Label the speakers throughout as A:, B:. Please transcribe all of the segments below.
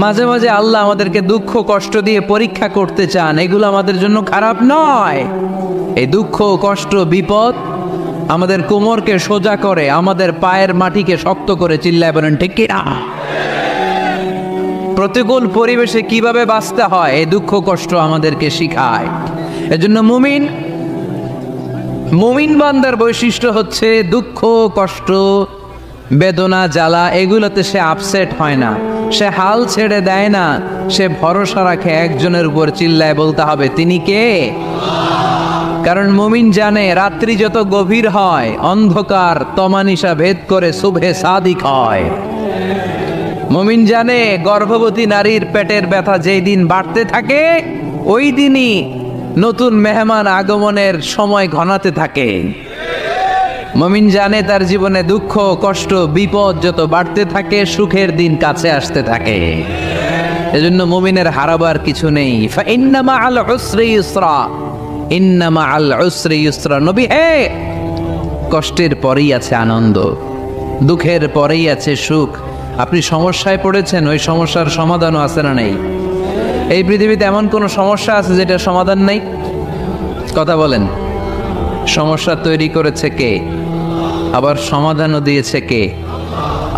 A: মাঝে মাঝে আল্লাহ আমাদেরকে দুঃখ কষ্ট দিয়ে পরীক্ষা করতে চান, এগুলো আমাদের জন্য খারাপ নয়। এই দুঃখ কষ্ট বিপদ আমাদের কোমরকে সোজা করে, আমাদের পায়ের মাটিকে শক্ত করে, চিল্লায় বলেন ঠিক কি না? প্রতিকূল পরিবেশে কিভাবে বাঁচতে হয় এই দুঃখ কষ্ট আমাদেরকে শিখায়। এজন্য মুমিন বান্দার বৈশিষ্ট্য হচ্ছে দুঃখ কষ্ট বেদনা জ্বালা এগুলোতে সে আপসেট হয় না, সে হাল ছেড়ে দেয় না, সে ভরসা রাখে একজনের উপর, চিল্লায় বলতে হবে তিনি কে? কারণ মুমিন জানে রাত্রি যত গভীর হয় অন্ধকার তমানিসা ভেদ করে শুভে সাদিক হয়। মুমিন জানে গর্ভবতী নারীর পেটের ব্যথা যেই দিন বাড়তে থাকে ওই দিনই নতুন মেহমান আগমনের সময় ঘনাতে থাকে। মুমিন জানে তার জীবনে দুঃখ কষ্ট বিপদ যত বাড়তে থাকে সুখের দিন কাছে আসতে থাকে। এজন্য মুমিনের হারাবার কিছু নেই। ইন্না মাআল উসরি ইউসরা, ইন্না মাআল উসরি ইউসরা। নবী হে, কষ্টের পরেই আছে আনন্দ, দুঃখের পরেই আছে সুখ। আপনি সমস্যায় পড়েছেন, ওই সমস্যার সমাধানও আছে না নেই? এই পৃথিবীতে এমন কোনো সমস্যা আছে যেটার সমাধান নেই? কথা বলেন। সমস্যা তৈরি করেছে কে? আবার সমাধানও দিয়েছে কে?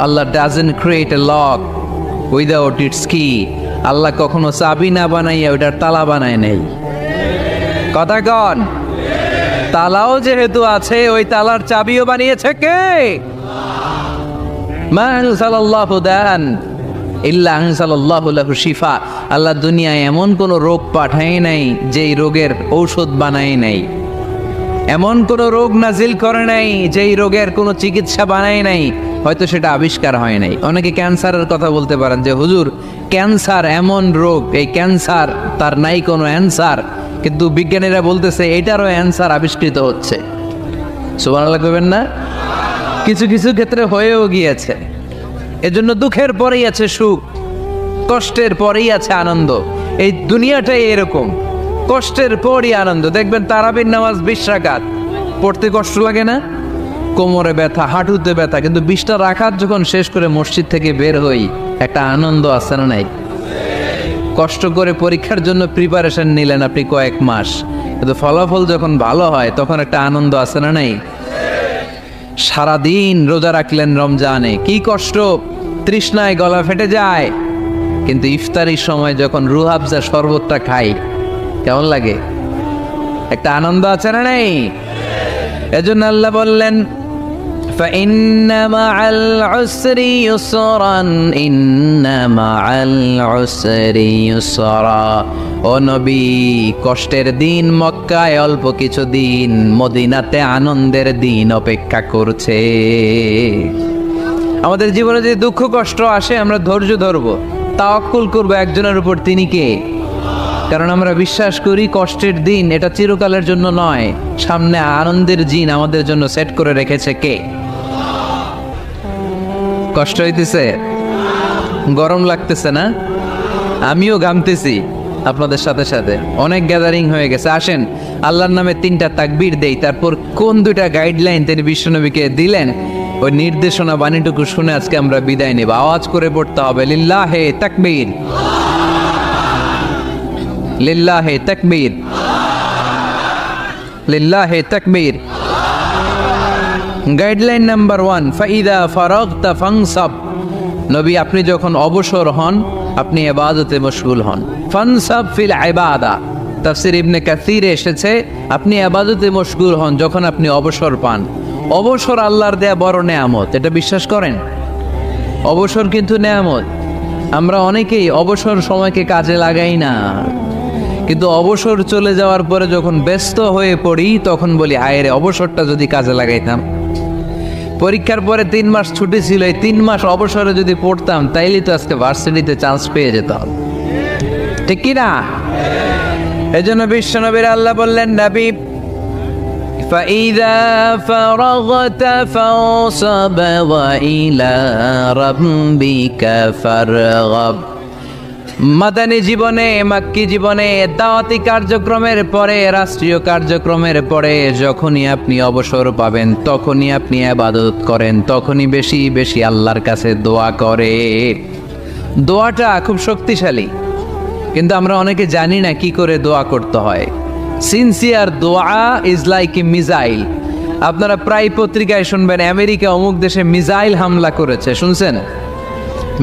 A: আল্লাহ doesn't create a lock without its key. আল্লাহ কখনো চাবি না বানাইয়া ওইটার তালা বানায় নেই। কথা কন। তালাও যেহেতু আছে ওই তালার চাবিও বানিয়েছে কে? মা আনজালাল্লাহু দান ইল্লা আনজালাল্লাহু লাহু শিফা। আল্লাহ দুনিয়ায় এমন কোনো রোগ পাঠায় নাই যেই রোগের ঔষধ বানায় নাই, এমন কোনো রোগ নাজিল করে নাই যেই রোগের কোনো চিকিৎসা বানায় নাই, হয়তো সেটা আবিষ্কার হয় নাই। অনেকে ক্যান্সারের কথা বলতে পারেন যে হুজুর ক্যান্সার এমন রোগ, এই ক্যান্সার তার নাই কোনো অ্যান্সার, কিন্তু বিজ্ঞানীরা বলতেছে এটারও অ্যান্সার আবিষ্কৃত হচ্ছে। সুবহানাল্লাহ কইবেন না? কিছু কিছু ক্ষেত্রে হয়েও গিয়েছে। এজন্য দুঃখের পরেই আছে সুখ, কষ্টের পরেই আছে আনন্দ। এই দুনিয়াটাই এরকম, কষ্টের পরই আনন্দ। দেখবেন তারাবির নামাজ 20 রাকাত পড়তে কষ্ট লাগে না? কোমরে ব্যথা, হাঁটুতে ব্যথা, কিন্তু 20টা রাকাত যখন শেষ করে মসজিদ থেকে বের হই একটা আনন্দ আছে না নাই? কষ্ট করে পরীক্ষার জন্য প্রিপারেশন নিলেন আপনি কয়েক মাস, কিন্তু ফলাফল যখন ভালো হয় তখন একটা আনন্দ আছে না নাই? সারাদিন রোজা রাখলেন রমজানে, কি কষ্ট, তৃষ্ণায় গলা ফেটে যায়, কিন্তু ইফতারির সময় যখন রুহাবজা শরবতটা খাই কেমন লাগে? একটা আনন্দ আছে না নাই? এজন্য আল্লাহ বললেন ফাইন্না মাআল উসরি ইউসরান, ইন্না মাআল উসরি ইউসরা। ও নবী, কষ্টের দিন মক্কায় অল্প কিছু দিন, মদিনাতে আনন্দের দিন অপেক্ষা করছে। আমাদের জীবনে যে দুঃখ কষ্ট আসে আমরা ধৈর্য ধরবো, তাওয়াক্কুল করবো একজনের উপর, তিনি কে? কারণ আমরা বিশ্বাস করি কষ্টের দিন এটা চিরকালের জন্য নয়, সামনে আনন্দের দিন আমাদের জন্য সেট করে রেখেছে কে? কষ্ট হইতেছে, গরম লাগতেছে না? আমিও ঘামতেছি আপনাদের সাথে সাথে। অনেক গ্যাদারিং হয়ে গেছে, আসেন আল্লাহর নামে 3টা তাকবীর দেই, তারপর কোন 2টা গাইডলাইন তিনি বিশ্বনবীকে দিলেন ওই নির্দেশনা বাণীটুকু শুনে আজকে আমরা বিদায় নেব। আওয়াজ করে পড়তে হবে লিল্লাহে তাকবীর, লিল্লাহে তাকবীর, লিল্লাহে তাকবীর। গাইডলাইন নাম্বার 1, ফাইদা ফারাগতা ফানসাব। নবী আপনি যখন অবসর হন আপনি ইবাদতে মশগুল হন। ফানসাব ফিল ইবাদা, তাফসীর ইবনে কাসিরে এসেছে আপনি ইবাদতে মশগুল হন যখন আপনি অবসর পান। অবসর আল্লাহর দেয়া বড় নেয়ামত, এটা বিশ্বাস করেন? অবসর কিন্তু নেয়ামত। আমরা অনেকেই অবসর সময়কে কাজে লাগাই না, কিন্তু অবসর চলে যাওয়ার পরে যখন ব্যস্ত হয়ে পড়ি তখন বলি হায় রে, অবসরটা যদি কাজে লাগাইতাম। পরীক্ষার পরে 3 মাস ছুটি ছিল, এই 3 মাস অবসরে যদি পড়তাম তাইলে তো আজকে ভার্সিটিতে চান্স পেয়ে যেতাম, ঠিক কি না? এজন্য বিশ্বনবীর আল্লাহ বললেন নবী ফাইদা ফারাগতা ফানসাব ওয়া ইলা রাব্বিকা ফারগাব। মাদানী জীবনে, মাক্কি জীবনে, দাওয়াতি কার্যক্রমের পরে, রাষ্ট্রীয় কার্যক্রমের পরে যখনই আপনি অবসর পাবেন তখনই আপনি ইবাদত করেন, তখনই বেশি বেশি আল্লাহর কাছে দোয়া করে। দোয়াটা খুব শক্তিশালী, কিন্তু আমরা অনেকে জানি না কি করে দোয়া করতে হয়। সিনসিয়ার দোয়া ইজ লাইক এ মিসাইল। আপনারা প্রায় পত্রিকায় শুনবেন আমেরিকা অমুক দেশে মিসাইল হামলা করেছে, শুনছেন?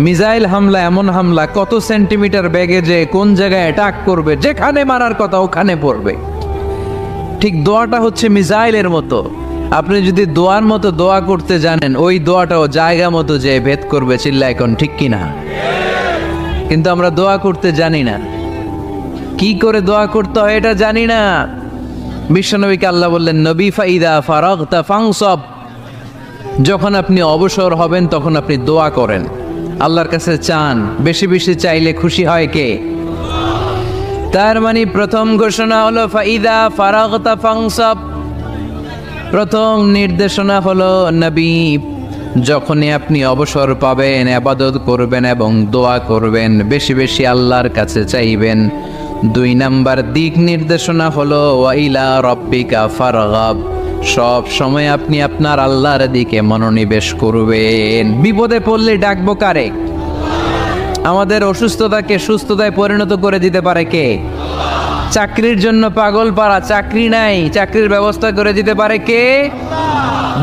A: মিসাইল হামলা এমন হামলা, কত সেন্টিমিটার বেগে যে কোন জায়গায় অ্যাটাক করবে, যেখানে মারার কথা ওখানে পড়বে। ঠিক দোয়াটা হচ্ছে মিসাইলের মতো। আপনি যদি দোয়ার মতো দোয়া করতে জানেন, ওই দোয়াটাও জায়গা মতো যে ভেদ করবে। চিল্লা এখন ঠিক কিনা? কিন্তু আমরা দোয়া করতে জানি না, কি করে দোয়া করতে হয় এটা জানি না। বিশ্বনবীকে আল্লাহ বললেন, নবী ফাইদা ফারাগতা ফানসব, যখন আপনি অবসর হবেন তখন আপনি দোয়া করেন, আল্লাহর কাছে চান। বেশি বেশি চাইলে খুশি হয় কে? তার মানে প্রথম ঘোষণা হলো ফাইদা ফারাগতা ফানসব। প্রথম নির্দেশনা হলো নবী, যখনই আপনি অবসর পাবেন ইবাদত করবেন এবং দোয়া করবেন, বেশি বেশি আল্লাহর কাছে চাইবেন। 2 নাম্বার দিক নির্দেশনা হলো ওয়াইলা রব্বিকা ফারগাব, সব সময় আপনি আপনার আল্লাহর দিকে মনোনিবেশ করবেন। বিপদে পড়লে ডাকবো কারে? আমাদের অসুস্থতাকে সুস্থতায় পরিণত করে দিতে পারে কে? চাকরির জন্য পাগল পারা, চাকরি নাই, চাকরির ব্যবস্থা করে দিতে পারে কে?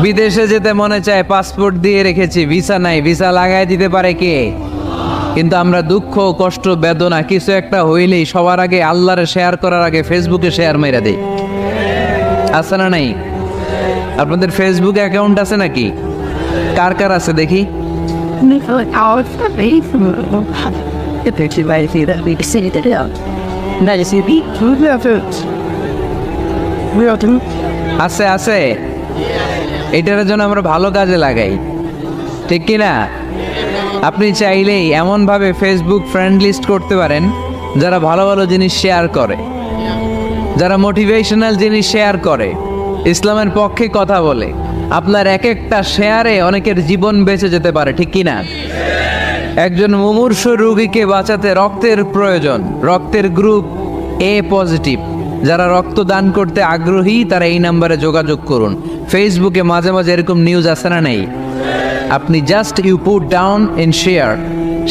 A: বিদেশে যেতে মনে চায়, পাসপোর্ট দিয়ে রেখেছি, ভিসা নাই, ভিসা লাগাই দিতে পারে কে? কিন্তু আমরা দুঃখ কষ্ট বেদনা কিছু একটা হইলেই সবার আগে আল্লাহরে শেয়ার করার আগে ফেসবুকে শেয়ার মেরে দেই। আছে না নাই? আপনাদের ফেসবুক অ্যাকাউন্ট আছে নাকি? কার কার আছে দেখি? আছে আছে, এটার জন্য আমরা ভালো কাজে লাগাই, ঠিক কিনা? আপনি চাইলেই এমনভাবে ফেসবুক ফ্রেন্ড লিস্ট করতে পারেন যারা ভালো ভালো জিনিস শেয়ার করে, যারা মোটিভেশনাল জিনিস শেয়ার করে, ইসলামের পক্ষে কথা বলে। আপনার এক একটা শেয়ারে অনেকের জীবন বেঁচে যেতে পারে, ঠিক কিনা? একজন মুমূর্ষ রোগীকে বাঁচাতে রক্তের প্রয়োজন, রক্তের গ্রুপ এ পজিটিভ। যারা রক্ত দান করতে আগ্রহী তারা এই নাম্বারে যোগাযোগ করুন। ফেসবুকে মাঝে মাঝে এরকম নিউজ আসে না নেই? আপনি just you put down in share,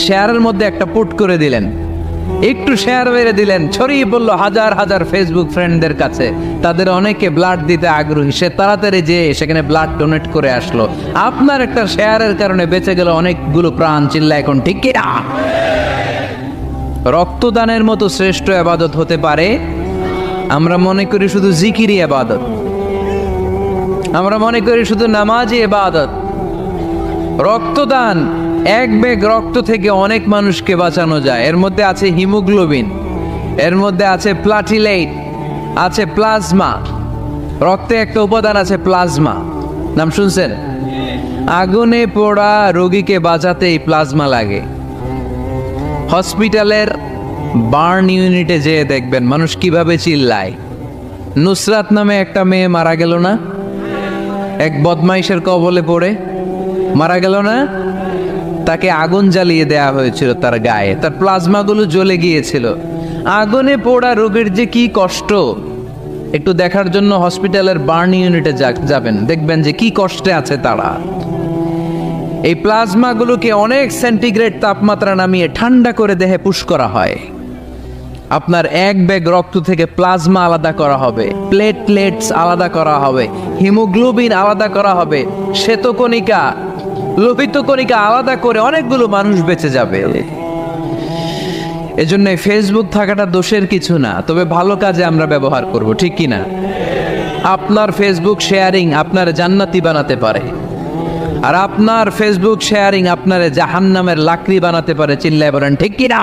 A: শেয়ারের মধ্যে একটা পুট করে দিলেন, একটু শেয়ার মেরে দিলেন, ছড়িয়ে পড়লো হাজার হাজার ফেসবুক ফ্রেন্ডদের কাছে। তাদের অনেকে ব্লাড দিতে আগ্রহী, সে তাড়াতাড়ি যেয়ে সেখানে ব্লাড ডোনেট করে আসলো। আপনার একটা শেয়ারের কারণে বেঁচে গেল অনেকগুলো প্রাণ। চিল্লা এখন ঠিক কিনা? রক্তদানের মতো শ্রেষ্ঠ ইবাদত হতে পারে? আমরা মনে করি শুধু জিকিরি ইবাদত, আমরা মনে করি শুধু নামাজি ইবাদত। রক্তদান, এক ব্যাগ রক্ত থেকে অনেক মানুষকে বাঁচানো যায়। এর মধ্যে আছে হিমোগ্লোবিন, এর মধ্যে আছে প্লাটিলেট, আছে প্লাজমা। রক্তে একটা উপাদান আছে প্লাজমা, নাম শুনছেন? আগুনে পোড়া রোগীকে বাঁচাতেই প্লাজমা লাগে। হসপিটালের বার্ন ইউনিটে যেয়ে দেখবেন মানুষ কিভাবে চিল্লায়। নুসরাত নামে একটা মেয়ে মারা গেল না? এক বদমাইশের কবলে পড়ে মারা গেল না? তাকে আগুন জ্বালিয়ে দেয়া হয়েছিল তার গায়ে, তার প্লাজমাগুলো জ্বলে গিয়েছিল। আগুনে পোড়া রোগীর যে কি কষ্ট, একটু দেখার জন্য হসপিটালের বার্ন ইউনিটে যাবেন, দেখবেন যে কি কষ্টে আছে তারা। এই প্লাজমাগুলোকে অনেক সেন্টিগ্রেড তাপমাত্রা নামিয়ে ঠান্ডা করে দেহে পুশ করা হয়। আপনার এক ব্যাগ রক্ত থেকে প্লাজমা আলাদা করা হবে, প্লেটলেটস আলাদা করা হবে, হিমোগ্লোবিন আলাদা করা হবে, শ্বেতকণিকা, লোহিত কণিকা আলাদা করে অনেকগুলো মানুষ বেঁচে যাবে। এজন্য ফেসবুক থাকাটা দোষের কিছু না, তবে ভালো কাজে আমরা ব্যবহার করব, ঠিক কিনা? আপনার ফেসবুক শেয়ারিং আপনার জান্নাতি বানাতে পারে, আর আপনার ফেসবুক শেয়ারিং আপনার জাহান্নামের লাকড়ি বানাতে পারে। চিল্লায় বলেন ঠিক কিনা?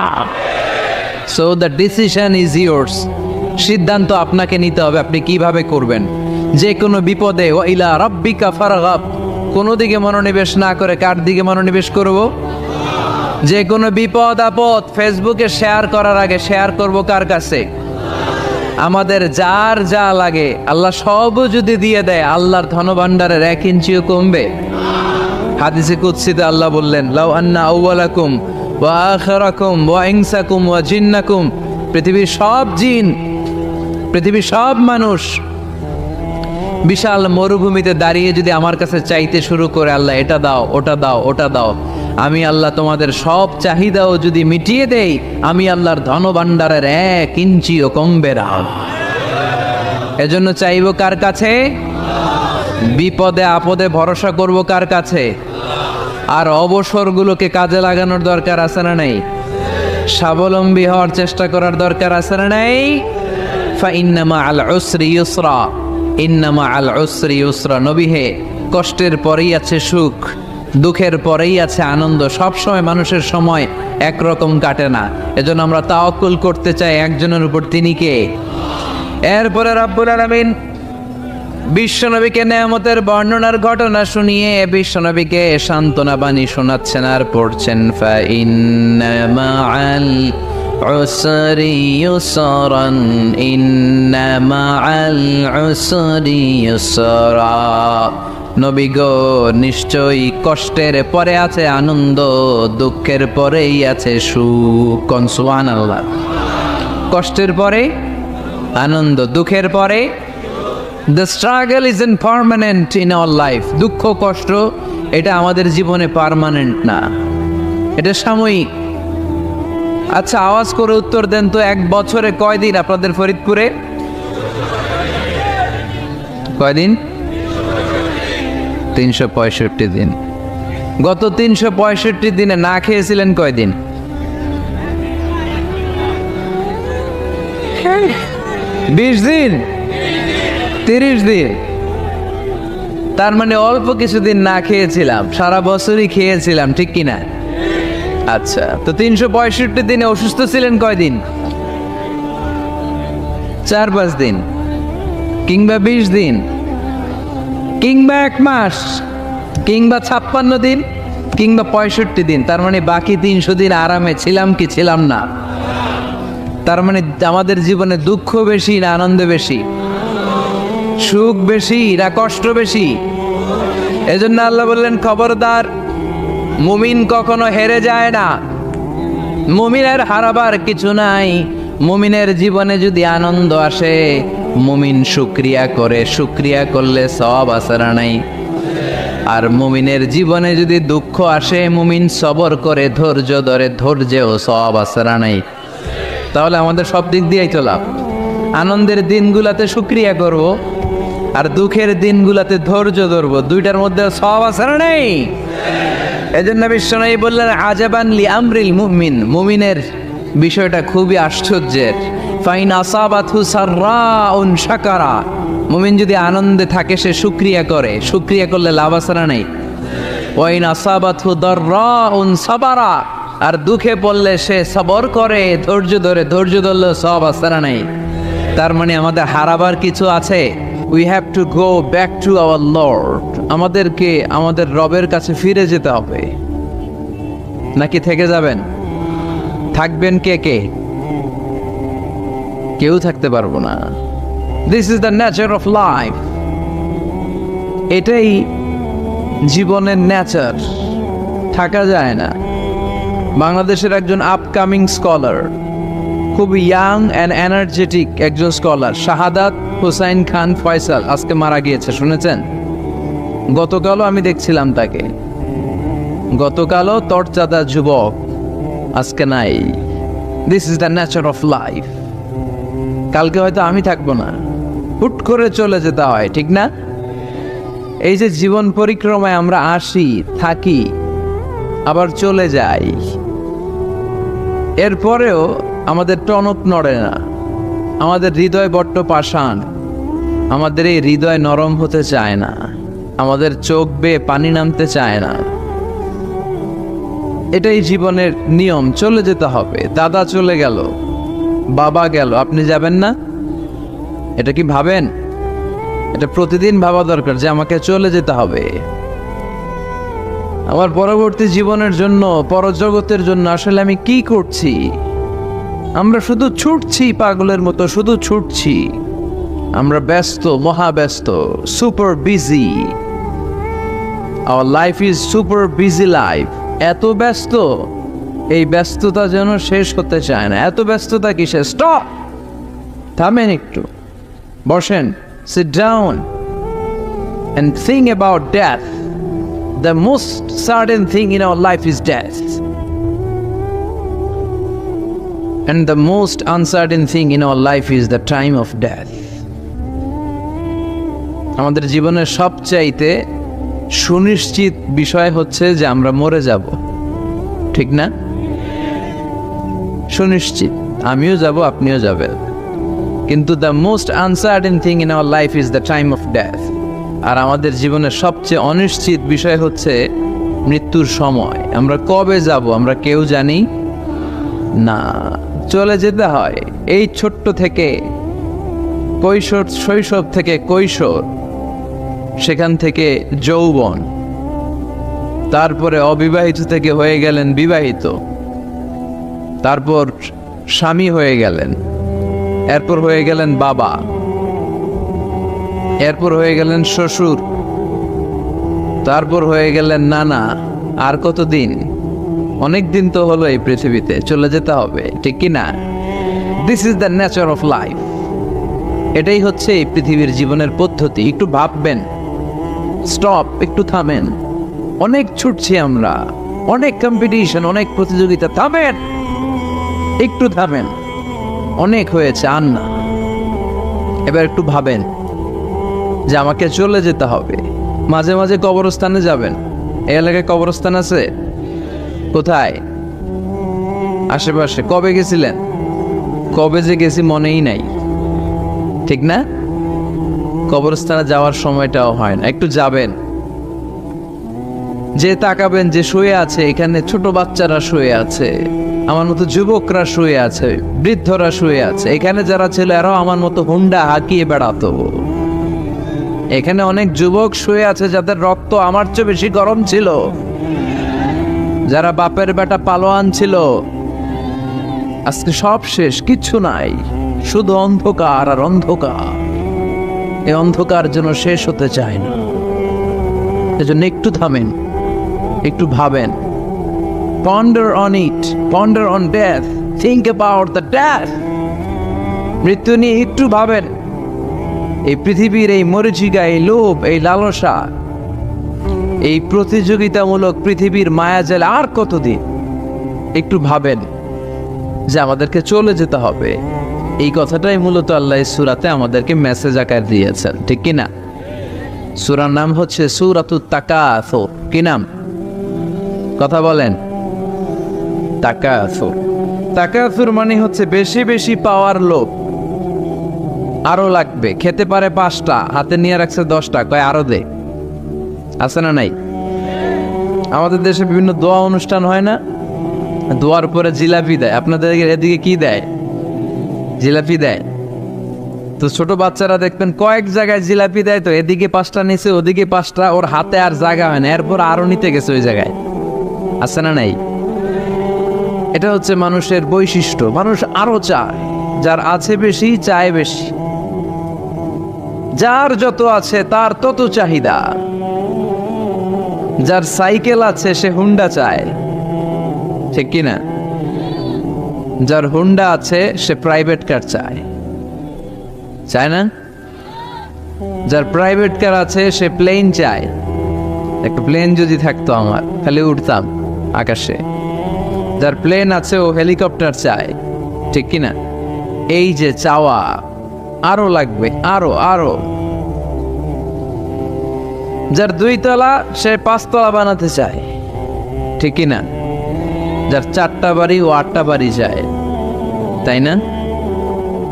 A: So the decision is yours. সিদ্ধান্ত আপনাকে নিতে হবে, আপনি কিভাবে করবেন। যে কোনো বিপদে ওয়াইলা রাব্বিকা ফারগাব, কোনো দিকে মনোনিবেশ না করে কার দিকে মনোনিবেশ করব? যে কোনো বিপদ আপদ ফেসবুকে শেয়ার করার আগে শেয়ার করব কার কাছে? আমাদের যার যা লাগে আল্লাহ সব যদি দিয়ে দেয়, আল্লাহর ধনভাণ্ডারের 1 ইঞ্চিও কমবে? হাদিসে কুদসিতে আল্লাহ বললেন, লাউ আন্না আউওয়ালাকুম ওয়া আখিরাকুম ওয়া ইনসাকুম ওয়া জিন্নাকুম, পৃথিবীর সব জিন, পৃথিবীর সব মানুষ বিশাল মরুভূমিতে দাঁড়িয়ে যদি আমার কাছে চাইতে শুরু করে, আল্লাহ এটা দাও, ওটা দাও, ওটা দাও, আমি আল্লাহ তোমাদের সব চাহিদাও যদি মিটিয়ে দেই, আমি আল্লাহর ধনভাণ্ডারের 1 ইঞ্চিও কমবে না। এজন্য চাইব কার কাছে? বিপদে আপদে ভরসা করব কার কাছে? আর অবসরগুলোকে কাজে লাগানোর দরকার আছে না নাই? স্বাবলম্বী হওয়ার চেষ্টা করার দরকার আছে না নাই? ফাইন্না মাআল উসরি ইউসরা, ইন্না মাআল উসরি ইউসরা। নবী হে, কষ্টের পরেই আছে সুখ, দুঃখের পরেই আছে আনন্দ। সবসময় মানুষের সময় একরকম কাটে না। এজন্য আমরা তাওয়াক্কুল করতে চাই একজনের উপর, তিনি কে? এরপরে রাব্বুল আলামিন বিশ্বনবীকে নেয়ামতের বর্ণনার ঘটনা শুনিয়ে বিশ্বনবীকে সান্ত্বনা বাণী শোনাচ্ছেন আর পড়ছেন, ফাইন্না মাআল উসরি ইউসরান, ইন্না মাআল উসরি ইউসরা। নবী গো, নিশ্চয়ই কষ্টের পরে আছে আনন্দ, দুঃখের পরেই আছে সুখ। সুবহানাল্লাহ। কষ্টের পরে আনন্দ, দুঃখের পরে। The struggle isn't permanent in our life. দুঃখ কষ্ট এটা আমাদের জীবনে পার্মানেন্ট না, এটা সাময়িক। আচ্ছা, আওয়াজ করে উত্তর দেন তো, 1 বছরে কয়দিন আপনাদের ফরিদপুরে? কয়দিন? 365 দিন। গত 365 দিনে না খেয়েছিলেন কয়দিন? 20 দিন, 30 দিন। তার মানে অল্প কিছুদিন না খেয়েছিলাম, সারা বছরই খেয়েছিলাম, ঠিক কিনা? আচ্ছা, তো 365 দিনে অসুস্থ ছিলেন কয়দিন? 4-5 দিন, কিংবা 20 দিন, কিংবা 1 মাস, কিংবা 56 দিন, কিংবা 65 দিন। তার মানে বাকি 300 দিন আরামে ছিলাম কি ছিলাম না? তার মানে আমাদের জীবনে দুঃখ বেশি না আনন্দ বেশি? সুখ বেশি না কষ্ট বেশি? এজন্য আল্লাহ বললেন, খবরদার, মুমিন কখনো হেরে যায় না। মুমিনের হারাবার কিছু নাই। মুমিনের জীবনে যদি আনন্দ আসে, মুমিন শুকরিয়া করে, শুকরিয়া করলে সওয়াব আছে না নাই? আর মুমিনের জীবনে যদি দুঃখ আসে, মুমিন সবর করে, ধৈর্য ধরে, ধৈর্যেও সওয়াব আছে না নাই? তাহলে আমাদের সব দিক দিয়েই তো লাভ। আনন্দের দিনগুলাতে শুকরিয়া করব, আর দুঃখের দিনগুলাতে ধৈর্য ধরবো। দুইটার মধ্যে সওয়াব আছে না নেই? এজন্য বিশ্বনবী বললেন, আজাবান লি আমরিল মুমিন। মুমিনের বিষয়টা খুবই আশ্চর্যের। ফাইন আসাবাতহু সাররাউন শাকারা। মুমিন যদি আনন্দে থাকে সে শুকরিয়া করে, শুকরিয়া করলে লাভ আছে না নেই? ওয়াইন আসাবাতহু দাররাউন সাবারা। আর দুঃখে পড়লে সে সবর করে, ধৈর্য ধরে, ধৈর্য ধরলে সওয়াব আছে না নেই? তার মানে আমাদের হারাবার কিছু আছে। We have to go back to our Lord. আমাদেরকে আমাদের রবের কাছে ফিরে যেতে হবে। নাকি থেকে যাবেন? থাকবেন কে কে? কেউ থাকতে পারবো না। This is the nature of life. এটাই জীবনের নেচার, থাকা যায় না। বাংলাদেশের একজন আপকামিং স্কলার, খুব ইয়াং অ্যান্ড এনার্জেটিক একজন স্কলার, শাহাদাত হুসাইন খান ফয়সাল, আজকে মারা গিয়েছে, শুনেছেন? গতকালও আমি দেখছিলাম তাকে। গতকালও তরচাদা যুবক, আজকে নাই। This is the nature of life. কালকে হয়তো আমি থাকবো না, হুট করে চলে যেতে হয়, ঠিক না? এই যে জীবন পরিক্রমায় আমরা আসি, থাকি, আবার চলে যাই, এরপরেও আমাদের টনক নড়ে না। আমাদের হৃদয় বড্ড পাষাণ। আমাদের এই হৃদয় নরম হতে চায় না। আমাদের চোখ বেয়ে পানি নামতে চায় না। এটাই জীবনের নিয়ম, চলে যেতে হবে। দাদা চলে গেল, বাবা গেল, আপনি যাবেন না? এটা কি ভাবেন? এটা প্রতিদিন ভাবা দরকার যে আমাকে চলে যেতে হবে। আমার পরবর্তী জীবনের জন্য, পরজগতের জন্য আসলে আমি কি করছি? আমরা শুধু ছুটছি, পাগলের মতো শুধু ছুটছি। আমরা ব্যস্ত, মহাব্যস্ত, super busy. Our life is super busy life. এত ব্যস্ত, এই ব্যস্ততা যেন শেষ হতে চায় না। এত ব্যস্ততা কিসে? স্টপ, থামেন একটু, বসেন, sit down and think about death. The most certain thing in our life is death. And the most uncertain thing in our life is the time of death. আমাদের জীবনের সবচাইতে সুনিশ্চিত বিষয় হচ্ছে যে আমরা মরে যাব, ঠিক না? সুনিশ্চিত, আমিও যাব, আপনিও যাবেন। কিন্তু the most uncertain thing in our life is the time of death. আর আমাদের জীবনের সবচেয়ে অনিশ্চিত বিষয় হচ্ছে মৃত্যুর সময়। আমরা কবে যাব আমরা কেউ জানি না। চলে যেতে হয় এই ছোট্ট থেকে শৈশব থেকে কৈশোর, সেখান থেকে যৌবন, তারপরে অবিবাহিত থেকে হয়ে গেলেন বিবাহিত, তারপর স্বামী হয়ে গেলেন, এরপর হয়ে গেলেন বাবা, এরপর হয়ে গেলেন শ্বশুর, তারপর হয়ে গেলেন নানা। আর কতদিন? অনেক দিন তো হলো এই পৃথিবীতে, চলে যেতে হবে, ঠিক কি না? This is the nature of life. এটাই হচ্ছে এই পৃথিবীর জীবনের পদ্ধতি। একটু ভাববেন, স্টপ, একটু থামেন। অনেক ছুটছি আমরা, অনেক কম্পিটিশন, অনেক প্রতিযোগিতা। থামেন, একটু থামেন, অনেক হয়েছে, আর না। এবার একটু ভাবেন যে আমাকে চলে যেতে হবে। মাঝে মাঝে কবরস্থানে যাবেন। এই এলাকায় কবরস্থান আছে? কোথায়? আশেপাশে। কবে গেছিলেন? কবে যে গেছি মনেই নাই, ঠিক না? কবরস্থানে যাওয়ার সময়টাও হয় না। একটু যাবেন, যে তাকাবেন যে শুয়ে আছে, এখানে ছোট বাচ্চারা শুয়ে আছে, আমার মতো যুবকরা শুয়ে আছে, বৃদ্ধরা শুয়ে আছে। এখানে যারা ছিল এরাও আমার মতো হুন্ডা হাঁকিয়ে বেড়াতো। এখানে অনেক যুবক শুয়ে আছে যাদের রক্ত আমার চেয়ে বেশি গরম ছিল, যারা বাপের বেটা পালোয়ান ছিল। আজকে সব শেষ, কিচ্ছু নাই, শুধু অন্ধকার আর অন্ধকার। এই অন্ধকার যেন শেষ হতে চায় না। এজন্য একটু থামেন, একটু ভাবেন। Ponder on it, ponder on death, think about the death. মৃত্যু নিয়ে একটু ভাবেন। এই পৃথিবীর এই মরিচিকা, এই লোভ, এই লালসা, এই প্রতিযোগিতামূলক পৃথিবীর মায়াজালে আর কতদিন? একটু ভাবেন যে আমাদেরকে চলে যেতে হবে। এই কথাটাই মূলত আল্লাহ সূরাতে আমাদেরকে মেসেজ আকার দিয়েছেন, ঠিক কিনা? সূরার নাম হচ্ছে সূরাতুত তাকাসুর। কি নাম? কথা বলেন। তাকাসুর। তাকাসুর মানে হচ্ছে বেশি বেশি পাওয়ার লোভ। আরো লাগবে, খেতে পারে 5টা, হাতে নিয়ে রাখছে 10টা, কয় আরো দে। আছে না নাই? আমাদের দেশে বিভিন্ন দোয়া অনুষ্ঠান হয় না? দোয়ার পরে জিলাপি দেয়। আপনাদের এদিকে কি দেয়? জিলাপি দেয়। তো ছোট বাচ্চারা দেখবেন কয়েক জায়গায় জিলাপি দেয়, তো এদিকে 5টা নিচে, ওদিকে 5টা, ওর হাতে আর জায়গা হয় না, এরপর আরো নিতে গেছে ওই জায়গায়। আছে না নাই? এটা হচ্ছে মানুষের বৈশিষ্ট্য। মানুষ আরো চায়, যার আছে বেশি চায় বেশি। যার যত আছে তার তত চাহিদা। যার সাইকেল আছে সে হুন্ডা চায়, ঠিক কিনা? যার হুন্ডা আছে সে প্রাইভেট কার চায়, চায় না? যার প্রাইভেট কার আছে সে প্লেন চায়। একটা প্লেন যদি থাকতো আমার, খালি উঠতাম আকাশে। যার প্লেন আছে ও হেলিকপ্টার চায়, ঠিক কিনা? এই যে চাওয়া, আরো লাগবে, আরো আরো। যার 2 তলা সে 5 তলা বানাতে চায়, ঠিক কিনা? যার 4টা বাড়ি ও 8টা বাড়ি চায়, তাই না?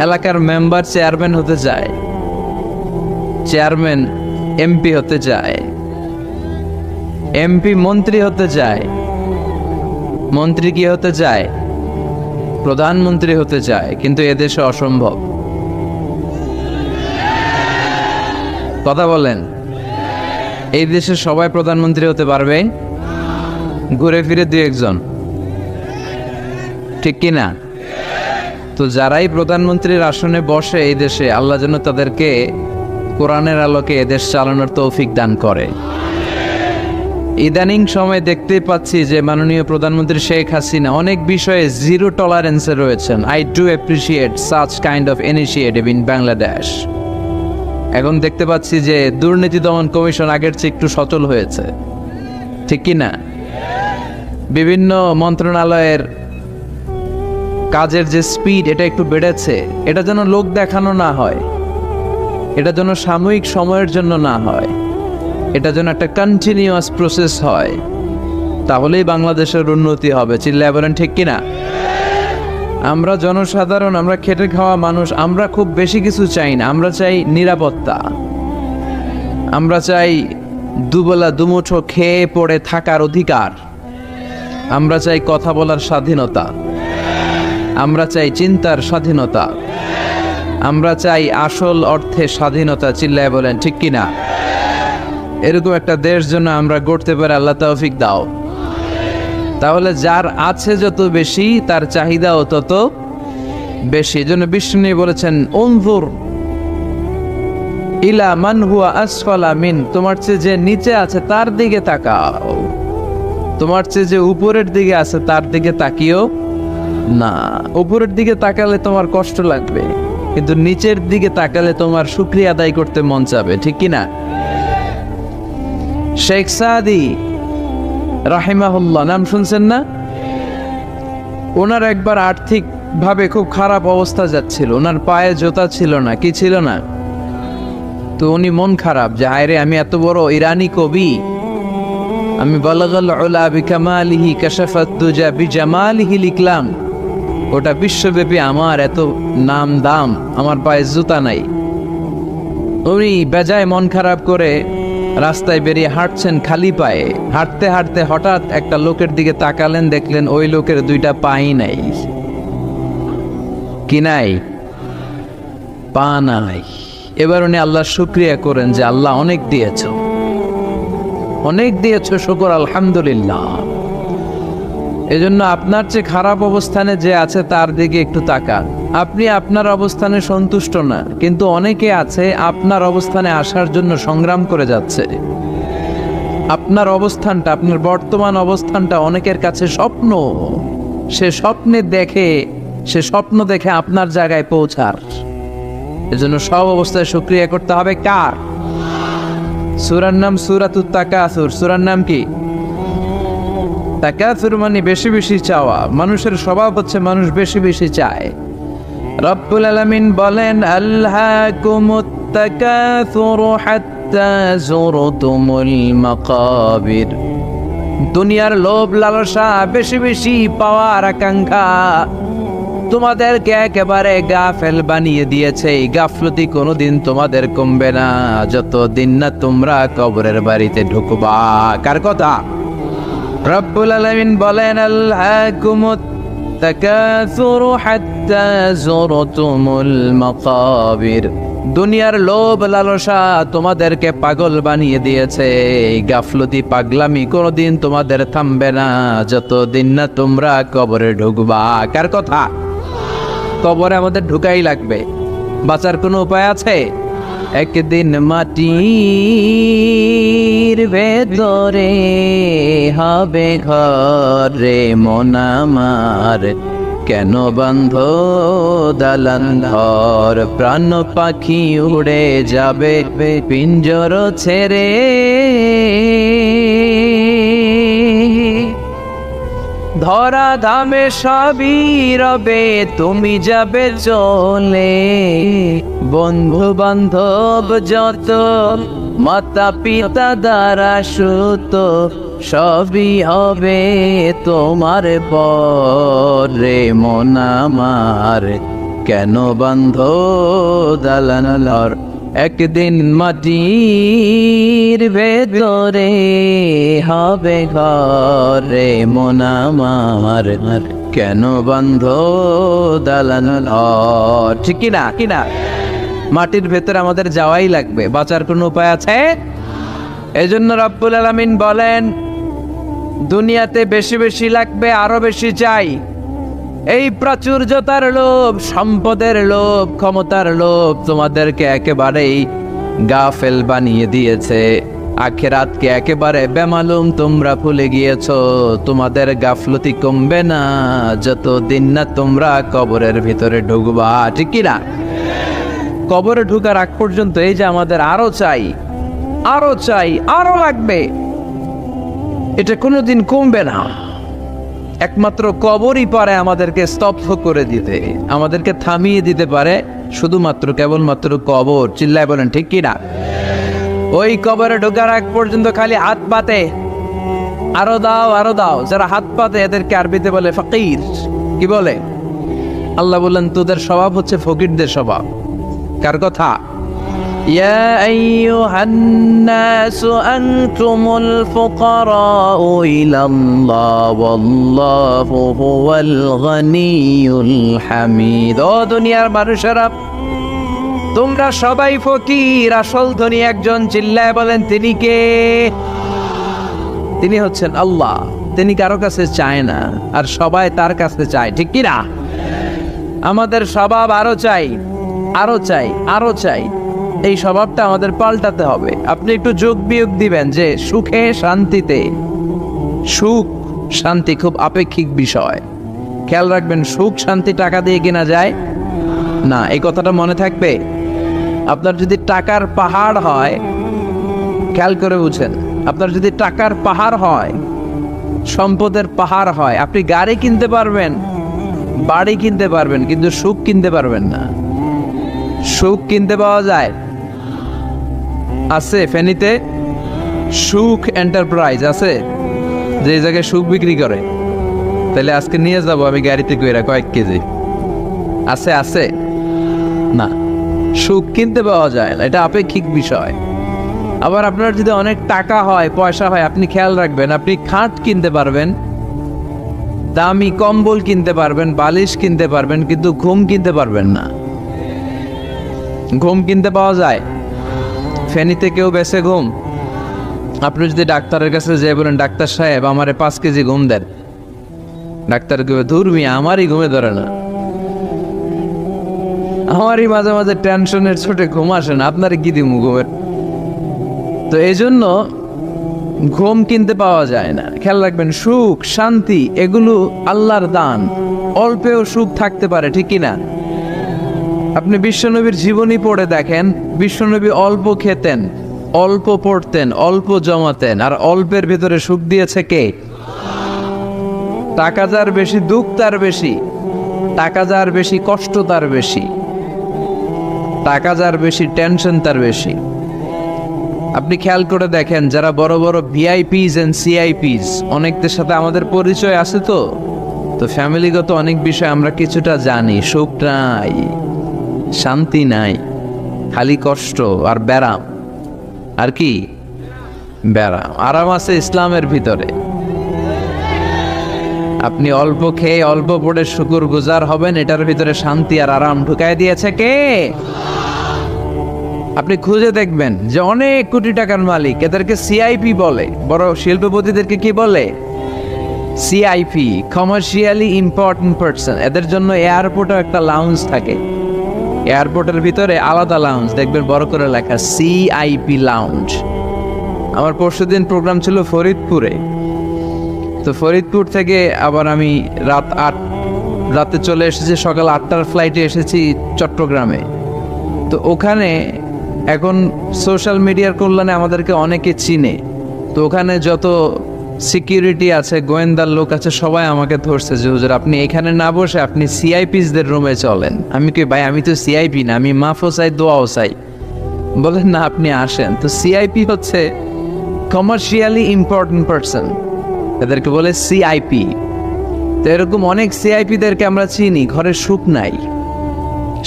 A: এলাকার মেম্বার চেয়ারম্যান হতে চায়, চেয়ারম্যান এমপি হতে চায়, এমপি মন্ত্রী হতে চায়, মন্ত্রী কি হতে চায়? প্রধানমন্ত্রী হতে চায়। কিন্তু এদেশে অসম্ভব। কথা বলেন। এই দেশে সবাই প্রধানমন্ত্রী হতে পারবে? ঘুরে ফিরে 2-1 জন, ঠিক কিনা? তো যারাই প্রধানমন্ত্রীর আসনে বসে এই দেশে, আল্লাহ যেন তাদেরকে কোরআনের আলোকে এদেশ চালানোর তৌফিক দান করে। ইদানিং সময় দেখতে পাচ্ছি যে মাননীয় প্রধানমন্ত্রী শেখ হাসিনা অনেক বিষয়ে জিরো টলারেন্সে রয়েছেন। I do appreciate such kind of initiative in Bangladesh. এখন দেখতে পাচ্ছি যে দুর্নীতি দমন কমিশন আগের চেয়ে একটু সচল হয়েছে। ঠিক কি না? বিভিন্ন মন্ত্রণালয়ের কাজের যে স্পিড এটা একটু বেড়েছে, এটা যেন লোক দেখানো না হয়, এটা যেন সাময়িক সময়ের জন্য না হয়, এটা যেন একটা কন্টিনিউয়াস প্রসেস হয়, তাহলেই বাংলাদেশের উন্নতি হবে। চিল্লায় বলেন ঠিক কিনা? আমরা জনসাধারণ, আমরা খেটে খাওয়া মানুষ, আমরা খুব বেশি কিছু চাই না। আমরা চাই নিরাপত্তা, আমরা চাই দুবেলা দুমুঠো খেয়ে পড়ে থাকার অধিকার, আমরা চাই কথা বলার স্বাধীনতা, আমরা চাই চিন্তার স্বাধীনতা, আমরা চাই আসল অর্থে স্বাধীনতা। চিল্লায় বলেন ঠিক কিনা? এরকম একটা দেশ জন্য আমরা গড়তে পারি, আল্লাহ তৌফিক দাও। তাহলে যার আছে যত বেশি, তার চাহিদাও তত বেশি। এজন্য বিষ্ণু বলেছেন, উনজুর ইলা মান হুয়া আসফালা মিন, তোমার চেয়ে যে নিচে আছে তার দিকে তাকাও, তোমার চেয়ে যে উপরের দিকে আছে তার দিকে তাকিও না। উপরের দিকে তাকালে তোমার কষ্ট লাগবে, কিন্তু নিচের দিকে তাকালে তোমার শুকরিয়া আদায় করতে মন চাবে। ঠিক কিনা? শেখ সাদি রাহিমাহুল্লাহ নাম শুনছেন না? ওনার একবার আর্থিক ভাবে খুব খারাপ অবস্থা যাচ্ছিল, ওনার পায়ে জুতা ছিল না, কি ছিল না। তো উনি মন খারাপ যে হায়রে, আমি এত বড় ইরানি কবি, আমি বালাগাল উলা বিকামালিহি কাশাফাত দুজা বিজামালিহি লিখলাম, ওটা বিশ্বব্যাপী আমার এত নাম দাম, আমার পায়ে জুতা নাই। উনি বেজায় মন খারাপ করে রাস্তায় বেরিয়ে হাঁটছেন খালি পায়ে। হাঁটতে হাঁটতে হঠাৎ একটা লোকের দিকে তাকালেন, দেখলেন ওই লোকের দুইটা পাই নাই। কি নাই? পা নাই। এবার উনি আল্লাহর শুকরিয়া করেন যে আল্লাহ অনেক দিয়েছ, অনেক দিয়েছ, শুকর আলহামদুলিল্লাহ। এজন্য আপনার চেয়ে খারাপ অবস্থানে যে আছে তার দিকে একটু তাকান। আপনি আপনার অবস্থানে সন্তুষ্ট না, কিন্তু অনেকে আছে আপনার অবস্থানে আসার জন্য সংগ্রাম করে যাচ্ছে। আপনার অবস্থানটা, আপনার বর্তমান অবস্থানটা অনেকের কাছে স্বপ্ন। সে স্বপ্ন দেখে আপনার জায়গায় পৌঁছার। এজন্য সব অবস্থায় শুকরিয়া করতে হবে কার? সূরার নাম সূরাতুত তাকাসুর। সূরার নাম কি? তাকাসুর মানে বেশি বেশি চাওয়া। মানুষের স্বভাব হচ্ছে মানুষ বেশি বেশি চায়। রব্বুল আলামিন বলেন, আল্লাকুমুত তাকাসুর হাত্তা যুরতুমুল মাকাবির। দুনিয়ার লোভ লালসা, বেশি বেশি পাওয়ার আকাঙ্ক্ষা তোমাদেরকে একেবারে গাফেল বানিয়ে দিয়েছে। এই গাফলতি কোনোদিন তোমাদের কমবে না যতদিন না তোমরা কবরের বাড়িতে ঢুকবা। কার কথা? রব্বুল আলামিন বলেন, আল্লাকুমুত তাকাসুর হাত্তা যুরতুমুল মাকাবির। দুনিয়ার লোভ লালসা তোমাদেরকে পাগল বানিয়ে দিয়েছে। এই গাফলতি পাগলামি কোনোদিন তোমাদের থামবে না যতদিন না তোমরা কবরে ঢুকবা। কার কথা? কবরে আমাদের ঢুকাই লাগবে, বাঁচার কোনো উপায় আছে? একদিন মাটির ভেতরে হবে ঘর রে মন আমার, কেন বন্ধ দালান ঘর? প্রাণ পাখি উড়ে যাবে পিঞ্জর ছেড়ে, ধরা ধামে সবই রবে তুমি যাবে চলে। বন্ধু বান্ধব যত, মাতা পিতা দ্বারা সুত, সবই হবে তোমার পরে মন আমার, কেন বন্ধ দালান ঘর? একদিন মাটির ভেতরে হবে ঘরে মন আমার, কেন বন্ধ দালান ঘর? ঠিক কিনা? কিনা? মাটির ভেতরে আমাদের যাওয়াই লাগবে, বাঁচার কোনো উপায় আছে? এজন্য রব্বুল আলামিন বলেন, দুনিয়াতে বেশি বেশি লাগবে, আরো বেশি চাই। এই প্রাচুর্যতার লোভ, সম্পদের লোভ, ক্ষমতার লোভ তোমাদেরকে একেবারেই গাফেল বানিয়ে দিয়েছে। আখিরাতকে একেবারে বেমালুম তোমরা ভুলে গিয়েছো। তোমাদের গাফলতি কমবে না যতদিন না তোমরা কবরের ভিতরে ঢুকবা। ঠিক কি না? কবরে ঢুকার আগ পর্যন্ত এই যে আমাদের আরো চাই, আরো চাই, আরো লাগবে, এটা কোনোদিন কমবে না। একমাত্র কবরই পারে আমাদেরকে স্তব্ধ করে দিতে, আমাদেরকে থামিয়ে দিতে পারে শুধুমাত্র কেবলমাত্র কবর। চিল্লায় বলেন ঠিক কিনা? ওই কবরে ঢোকার আগ পর্যন্ত খালি হাত পাতে, আরো দাও আরো দাও। যারা হাত পাতে এদেরকে আরবিতে বলে ফকির। কি বলে? আল্লাহ বললেন তোদের স্বভাব হচ্ছে ফকিরদের স্বভাব। কার কথা? ইয়া আইয়ুহান নাসু আনতুমুল ফুকারাউ ইলাল্লাহ ওয়াল্লাহু হুয়াল গনিয়ুল হামিদ। ও দুনিয়ার মানুষেরা, তোমরা সবাই ফকির, আসল ধনী একজন। চিল্লায় বলেন তিনি কে? তিনি হচ্ছেন আল্লাহ। তিনি কারো কাছে চায় না, আর সবাই তার কাছে চায়। ঠিক কিনা? আমাদের স্বভাব আরো চাই, আরো চাই, আরো চাই। এই স্বভাবটা আমাদের পাল্টাতে হবে। আপনি একটু যোগ বিয়োগ দিবেন যে সুখে শান্তিতে, সুখ শান্তি খুব আপেক্ষিক বিষয়। খেয়াল রাখবেন, সুখ শান্তি টাকা দিয়ে কেনা যায় না, এই কথাটা মনে থাকবে। আপনার যদি টাকার পাহাড় হয়, খেয়াল করে বুঝেন, আপনার যদি টাকার পাহাড় হয়, সম্পদের পাহাড় হয়, আপনি গাড়ি কিনতে পারবেন, বাড়ি কিনতে পারবেন, কিন্তু সুখ কিনতে পারবেন না। সুখ কিনতে পাওয়া যায়? আছে ফেনীতে সুখ এন্টারপ্রাইজ আছে, যে জায়গায় সুখ বিক্রি করে। তাহলে আজকে নিয়ে যাব আমি গাড়িতে কইরা কয়েক কেজি। আছে? আছে না, সুখ কিনতে পাওয়া যায় না, এটা আপেক্ষিক বিষয়। আবার আপনার যদি অনেক টাকা হয়, পয়সা হয়, আপনি খেয়াল রাখবেন, আপনি খাট কিনতে পারবেন, দামি কম্বল কিনতে পারবেন, বালিশ কিনতে পারবেন, কিন্তু ঘুম কিনতে পারবেন না। ঘুম কিনতে পাওয়া যায়? ফেনীতে কেউ বেছে ঘুম? আপনি যদি ডাক্তারের কাছে যেয়ে বলেন ডাক্তার সাহেব আমারে 5 কেজি ঘুম দেন, ডাক্তার কেউ ধুর মিয়া আমারই ঘুমে ধরে না, আমারই মাঝে মাঝে টেনশনের ছোটে ঘুম আসে না, আপনারে কি দিমু ঘুমের? তো এই জন্য ঘুম কিনতে পাওয়া যায় না। খেয়াল রাখবেন, সুখ শান্তি এগুলো আল্লাহর দান। অল্পেও সুখ থাকতে পারে, ঠিক কিনা? আপনি বিশ্বনবীর জীবনী পড়ে দেখেন, বিশ্বনবী অল্প খেতেন, অল্প পড়তেন, অল্প জমাতেন, আর অল্পের ভিতরে সুখ দিয়েছে কে? টাকা যার বেশি দুঃখ তার বেশি, টাকা যার বেশি কষ্ট তার বেশি, টাকা যার বেশি টেনশন তার বেশি। আপনি খেয়াল করে দেখেন, যারা বড় বড় ভিআইপিস এন্ড সিআইপিস, অনেকদের সাথে আমাদের পরিচয় আছে, তো ফ্যামিলিগত অনেক বিষয় আমরা কিছুটা জানি। সুখ নাই, শান্তি নাই, খালি কষ্ট আর ব্যারাম। আর কি? ব্যারাম। আরাম আছে ইসলামের ভিতরে। আপনি অল্প খেয়ে অল্প পড়ে শুকর গুজার হবেন, এটার ভিতরে শান্তি আর আরাম ঢুকায় দিয়েছে কে? আপনি খুঁজে দেখবেন যে অনেক কোটি টাকার মালিক, এদেরকে সিআইপি বলে। বড় শিল্পপতিদেরকে কি বলে? CIP, commercially important person. এদের জন্য এয়ারপোর্টে একটা লাউঞ্জ থাকে, এয়ারপোর্টের ভিতরে আলাদা লাউঞ্জ দেখবেন বড় করে লেখা সিআইপি লাউঞ্জ। আমার পরশুদিন প্রোগ্রাম ছিল ফরিদপুরে, তো ফরিদপুর থেকে আবার আমি রাতে চলে এসেছি, সকাল 8টার ফ্লাইটে এসেছি চট্টগ্রামে। তো ওখানে এখন সোশ্যাল মিডিয়ার কল্যাণে আমাদেরকে অনেকে চিনে, তো ওখানে যত সিকিউরিটি আছে, গোয়েন্দার লোক আছে, সবাই আমাকে ধরছে যে হুজুর আপনি এখানে না বসে আপনি সিআইপিসদের রুমে চলেন। আমি কি ভাই, আমি তো সিআইপি না, আমি মাফও চাই দোয়াও চাই। বলেন না আপনি আসেন। তো সিআইপি হচ্ছে কমার্শিয়ালি ইম্পর্টেন্ট পারসন, এদেরকে বলে সিআইপি। তো এরকম অনেক সিআইপিদেরকে আমরা চিনি। ঘরে সুখ নাই,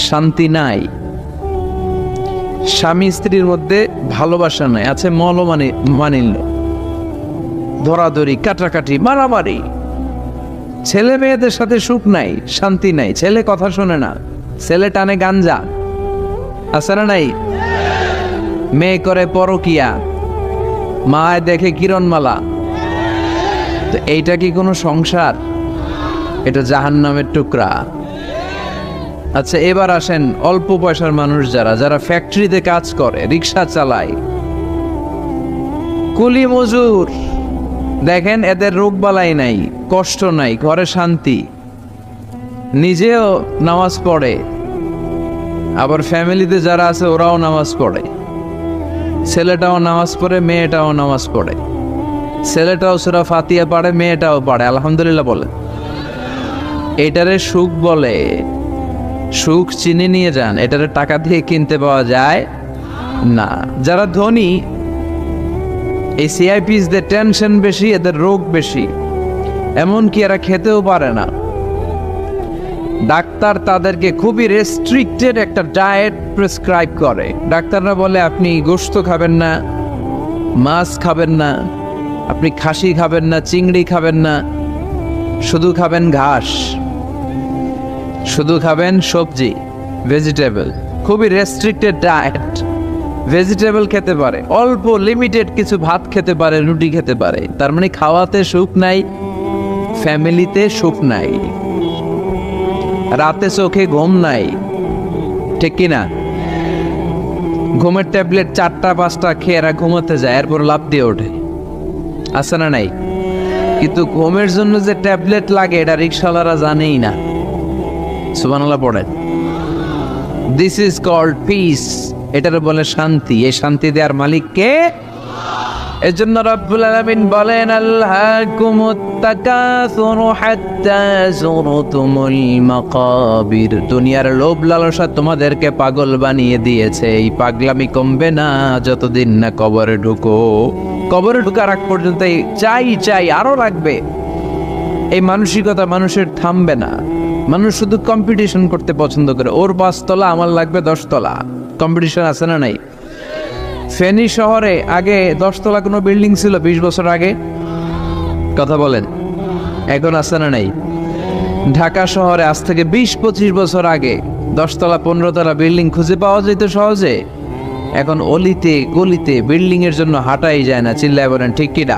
A: শান্তি নাই, স্বামী স্ত্রীর মধ্যে ভালোবাসা নাই, আছে মলমানিল্য, ধরাধরি, কাটাকাটি, মারামারি। ছেলে মেয়েদের সাথে সুখ নাই, শান্তি নাই। ছেলে কথা শোনে না, ছেলে টানে গাঞ্জা, আছে না নাই? মেয়ে করে পরকিয়া, মায় দেখে কিরণমালা। তো এইটা কি কোনো সংসার? এটা জাহান্নামের টুকরা। আচ্ছা এবার আসেন অল্প পয়সার মানুষ, যারা ফ্যাক্টরিতে কাজ করে, রিক্সা চালায়, কুলি মজুর, দেখেন এদের রোগ বালাই নাই, কষ্ট নাই, ঘরে শান্তি, নিজেও নামাজ পড়ে, আবার ফ্যামিলিতে যারা আছে ওরাও নামাজ পড়ে, ছেলেটাও নামাজ পড়ে, মেয়েটাও নামাজ পড়ে। ছেলেটাও সূরা ফাতিহা পড়ে, মেয়েটাও পড়ে, আলহামদুলিল্লাহ বলে। এটারে সুখ বলে। সুখ চিনি নিয়ে যান, এটারে টাকা দিয়ে কিনতে পাওয়া যায় না। যারা ধনী, এই সিআইপিসদের টেনশন বেশি, এদের রোগ বেশি, এমনকি এরা খেতেও পারে না। ডাক্তার তাদেরকে খুবই রেস্ট্রিক্টেড একটা ডায়েট প্রেসক্রাইব করে। ডাক্তাররা বলে আপনি গোশত খাবেন না, মাছ খাবেন না, আপনি খাসি খাবেন না, চিংড়ি খাবেন না, শুধু খাবেন ঘাস, শুধু খাবেন সবজি, ভেজিটেবল। খুবই রেস্ট্রিক্টেড ডায়েট। ভেজিটেবল খেতে পারে, অল্প লিমিটেড কিছু ভাত খেতে পারে, রুটি খেতে পারে। তার মানে খাওয়াতে সুখ নাই, ফ্যামিলিতে সুখ নাই, রাতে চোখে ঘুম নাই, ঠিক কিনা? ঘুমের ট্যাবলেট 4টা-5টা খেয়ে এরা ঘুমাতে যায়, এরপর লাফ দিয়ে ওঠে, আছে না নাই? কিন্তু ঘুমের জন্য যে ট্যাবলেট লাগে এটা রিক্সাওয়ালারা জানেই না। সুবহানাল্লাহ পড়েন। দিস ইজ কল্ড পিস, এটার বলে শান্তি। এই শান্তি দেওয়ার মালিক কে? এজন্য রব্বুল আলামিন বলেন, আল্লাহকুমুত তাকাসুরু হাত্তা যুরতুমুল মাকাবির। দুনিয়ার লোভ লালসা তোমাদেরকে পাগল বানিয়ে দিয়েছে। এই পাগলামি কমবে না যতদিন না কবরে ঢুকো। কবরে ঢুকার আগ পর্যন্ত এই চাই চাই আরো লাগবে, এই মানসিকতা মানুষের থামবে না। মানুষ শুধু কম্পিটিশন করতে পছন্দ করে, ওর 5 তলা আমার লাগবে 10 তলা। কম্পিটিশন আছে না নাই? ফেনী শহরে আগে 10 তলা কোনো বিল্ডিং ছিল 20 বছর আগে? কথা বলেন, এখন আছে না নাই? ঢাকা শহরে আজ থেকে 20-25 বছর আগে 10 তলা 15 তলা বিল্ডিং খুঁজে পাওয়া যেত সহজে। এখন অলিতে গলিতে বিল্ডিং এর জন্য হাঁটাই যায় না। চিল্লায় বলেন ঠিক কিনা?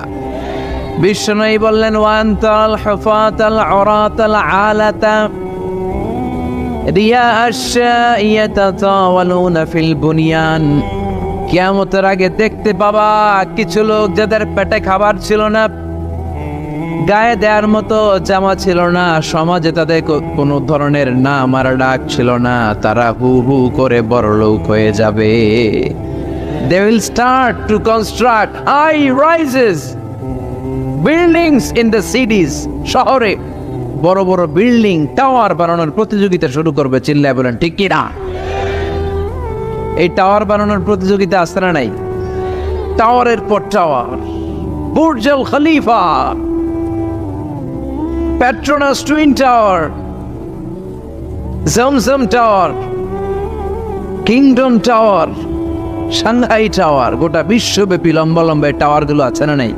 A: বিশ্বনবী বললেন, ওয়ান্তাল হুফাতাল উরাতাল আলাতা রিয়া আশ-শাইয়াতাতাওয়ালুনা ফিল বুনিয়ান। কিয়ামতের আগে দেখতে পাবা কিছু লোক যাদের পেটে খাবার ছিল না, গায়ে দেওয়ার মতো জামা ছিল না, সমাজে তাদের কোনো ধরনের নাম আর ডাক ছিল না, তারা হু হু করে বড়লোক হয়ে যাবে। They will start to construct high rises, buildings in the cities. শহরে বড় বড় বিল্ডিং, টাওয়ার বানানোর প্রতিযোগিতা শুরু করবে। চিল্লায় বলেন ঠিক কি না? এই টাওয়ার বানানোর প্রতিযোগিতা আছে না নাই? টাওয়ারের পর tower, Burj Al Khalifa, Petronas Twin Tower, Zamzam Tower, Kingdom Tower, Shanghai Tower, গোটা বিশ্বব্যাপী লম্বা লম্বা টাওয়ার গুলো আছে না নাই?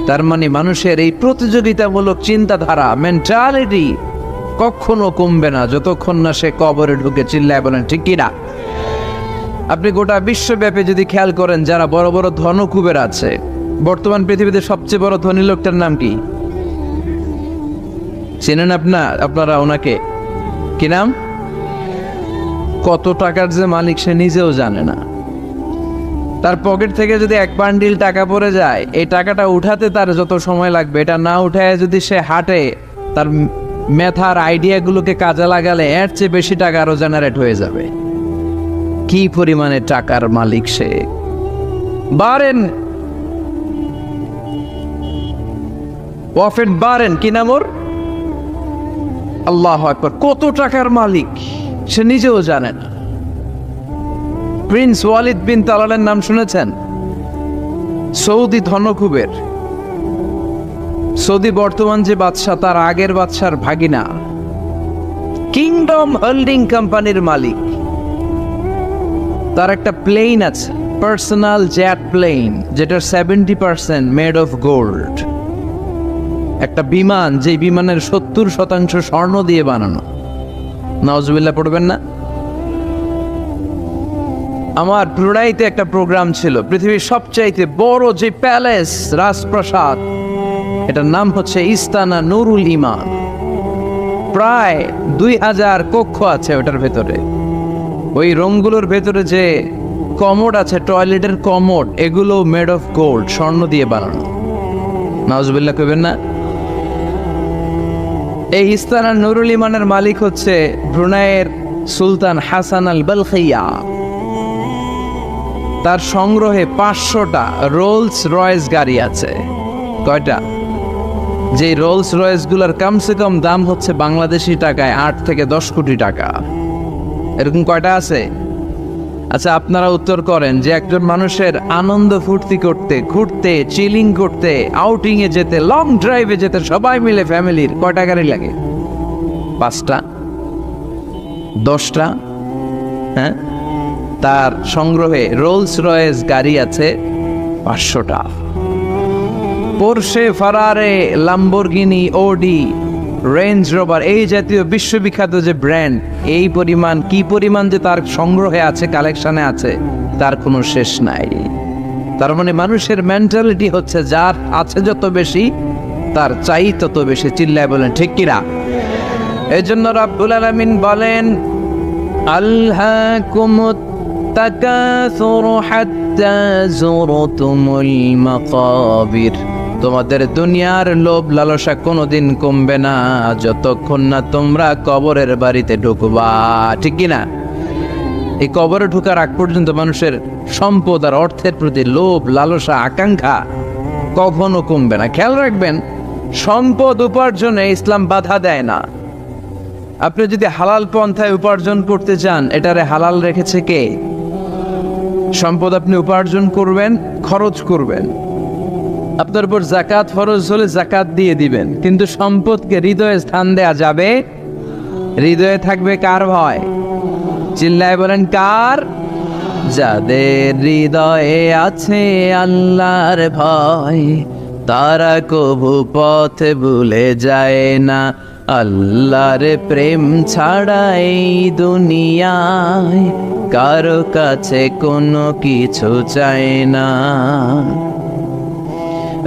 A: তার মানে মানুষের এই প্রতিযোগিতামূলক চিন্তাধারা, মেন্টালিটি কখনো কমবে না যতক্ষণ না সে কবরে ঢুকে। চিল্লায় বলেন ঠিক কিনা? আপনি গোটা বিশ্বব্যাপী যদি খেয়াল করেন, যারা বড় বড় ধনকুবের আছে, বর্তমান পৃথিবীতে সবচেয়ে বড় ধনী লোকটার নাম কি চেনেন আপনারা ওনাকে? কি নাম? কত টাকার যে মালিক সে নিজেও জানে না। তার পকেট থেকে যদি 1 বান্ডিল টাকা পড়ে যায়, এই টাকাটা উঠাতে তার যত সময় লাগবে, এটা না উঠায় যদি সে হাঁটে, তার মেধার আইডিয়াগুলোকে কাজে লাগালে এর চেয়ে বেশি টাকা আরো জেনারেট হয়ে যাবে। কি পরিমাণে টাকার মালিক সে! বারেন, ওয়াফেট বারেন, কি নাম ওর? আল্লাহু আকবার! কত টাকার মালিক সে নিজেও জানে না। প্রিন্স ওয়ালিদ বিন তালালের নাম শুনেছেন? সৌদি ধনকুবের। সৌদি বর্তমান যে বাদশাহ, তার আগের বাদশার ভাগিনা, কিংডম হোল্ডিং কোম্পানির মালিক। তার একটা প্লেন আছে, পার্সোনাল জেট প্লেন, যেটার 70% মেড অফ গোল্ড। একটা বিমান, যে বিমানের 70% স্বর্ণ দিয়ে বানানো। নাউজুবিল্লাহ পড়বেন না? আমার ব্রুনাইতে একটা প্রোগ্রাম ছিল, পৃথিবীর সবচাইতে বড় যে প্যালেস, রাজপ্রাসাদ, এটার নাম হচ্ছে ইস্তানা নুরুল ইমান। প্রায় 2000 কক্ষ আছে ওটার ভেতরে। ওই রুমগুলোর ভেতরে যে কমোড আছে, টয়লেটের কমোড, এগুলো মেড অফ গোল্ড, স্বর্ণ দিয়ে বানানো। নাউজুবিল্লাহ কইবেন না? এই ইস্তানা নুরুল ইমানের মালিক হচ্ছে ব্রুনাইয়ের সুলতান হাসান আল বলখিয়া। তার সংগ্রহে 500টা রোলস রয়েস গাড়ি আছে। কয়টা? যে রোলস রয়েস গুলার কমসে কম দাম হচ্ছে বাংলাদেশি টাকায় 8 থেকে 10 কোটি টাকা। এরকম কয়টা আছে? আচ্ছা, আপনারা উত্তর করেন যে একজন মানুষের আনন্দ ফুর্তি করতে, ঘুরতে, চিলিং করতে, আউটিং এ যেতে, লং ড্রাইভে যেতে সবাই মিলে ফ্যামিলির কয়টা গাড়ি লাগে? 5টা, 10টা? হ্যাঁ, তার সংগ্রহে রোলস রয়েস গাড়ি আছে 500টা। পোরশে, ফারারে, লাম্বরগিনি, ওডি, রেঞ্জ রোভার, এই জাতীয় বিশ্ববিখ্যাত যে ব্র্যান্ড, এই পরিমাণ কি পরিমাণ যে তার সংগ্রহে আছে, কালেকশনে আছে, তার কোনো শেষ নাই। তার মানে মানুষের মেন্টালিটি হচ্ছে যার আছে যত বেশি তার চাই তত বেশি। চিল্লায় বলেন ঠিক কিনা? এই জন্য রাব্বুল আলামিন বলেন, আল্হাকুমুত তাকাসুরু হাত্তা যুরতুমুল মাকাবির। তোমাদের দুনিয়ার লোভ লালসা কোনোদিন কমবে না যতক্ষণ না তোমরা কবরের বাড়িতে ঢুকবা। ঠিক কিনা? এই কবরে ঢোকার আগ পর্যন্ত মানুষের সম্পদ আর অর্থের প্রতি লোভ লালসা আকাঙ্ক্ষা কখনো কমবে না। খেয়াল রাখবেন, সম্পদ উপার্জনে ইসলাম বাধা দেয় না। আপনি যদি হালাল পন্থায় উপার্জন করতে চান, এটারে হালাল রেখেছে কে? সম্পদ আপনি উপার্জন করবেন, খরচ করবেন, আপনার উপর যাকাত ফরজ হলে যাকাত দিয়ে দিবেন, কিন্তু সম্পদকে হৃদয়ে স্থান দেয়া যাবে? হৃদয়ে থাকবে কার ভয়? চিল্লায় বলেন কার? যাদের হৃদয়ে আছে আল্লাহর ভয়, তারা কভু পথ ভুলে যায় না। আল্লাহর প্রেম ছাড়া এই দুনিয়ায় কারো কাছে কোনো কিছু চায় না।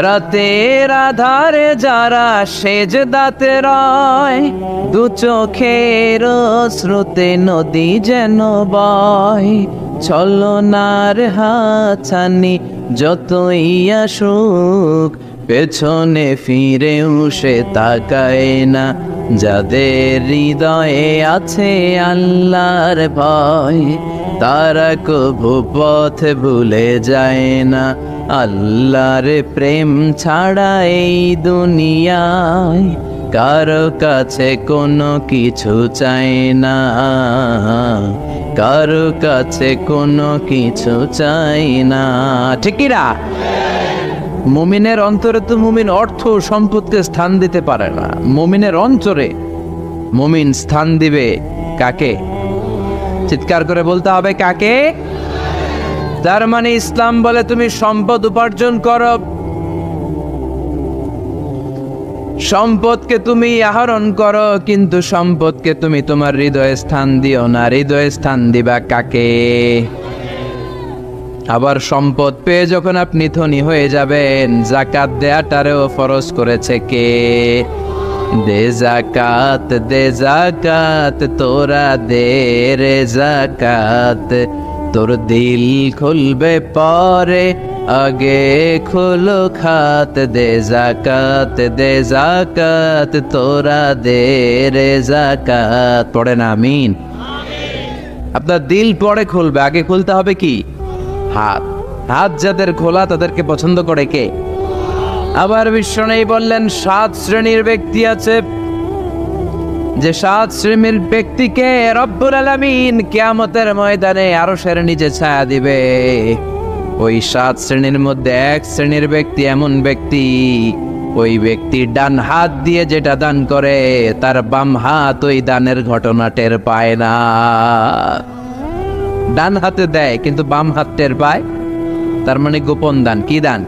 A: রাতের আধারে যারা সেজদাতে রয়, দু চোখের স্রোতে নদী যেন বয়। ছলনার হাতছানি যতই আসুক, পেছনে ফিরেও সে তাকায় না। যাদের হৃদয়ে আছে আল্লাহর ভয়, তারা কভু পথ ভুলে যায় না। আল্লাহর প্রেম ছাড়া এই দুনিয়ায় কারো কাছে কোনো কিছু চাই না, কারো কাছে কোনো কিছু চাই না। ঠিক না? মুমিনের অন্তরে তো মুমিন অর্থ সম্পদকে স্থান দিতে পারে না। মুমিনের অন্তরে মুমিন স্থান দিবে কাকে? চিৎকার করে বলতে হবে কাকে? তার মানে ইসলাম বলে তুমি সম্পদ উপার্জন করো, সম্পদকে তুমি আহরণ করো, কিন্তু সম্পদকে তুমি তোমার হৃদয়ে স্থান দিও না। হৃদয়ে স্থান দিবা কাকে? আবার সম্পদ পেয়ে যখন আপনি ধনী হয়ে যাবেন, যাকাত দেয়াটারেও ফরজ করেছে কে? দে যাকাত, দে যাকাত, তোরা দে রে যাকাত। তোর দিল খুলবে পরে, আগে খুলো খাত। দে যাকাত, দে যাকাত, তোরা দে রে যাকাত। পড়ে না আমিন? আপনার দিল পরে খুলবে, আগে খুলতে হবে কি? হাত। হাত যাদের খোলা তাদেরকে পছন্দ করে কে? আবার বিশ্বনবী বললেন 7 শ্রেণীর ব্যক্তি আছে, যে 7 শ্রেণীর ব্যক্তিকে রব্বুল আলামিন কিয়ামতের ময়দানে আরশের নিচে ছায়া দিবে। ওই 7 শ্রেণীর মধ্যে 1 শ্রেণীর ব্যক্তি এমন ব্যক্তি, ওই ব্যক্তি ডান হাত দিয়ে যেটা দান করে, তার বাম হাত ওই দানের ঘটনা টের পায় না। ডান হাতে দেয় কিন্তু বাম হাত টের পায়। তার মানে গোপন দান। কি দান?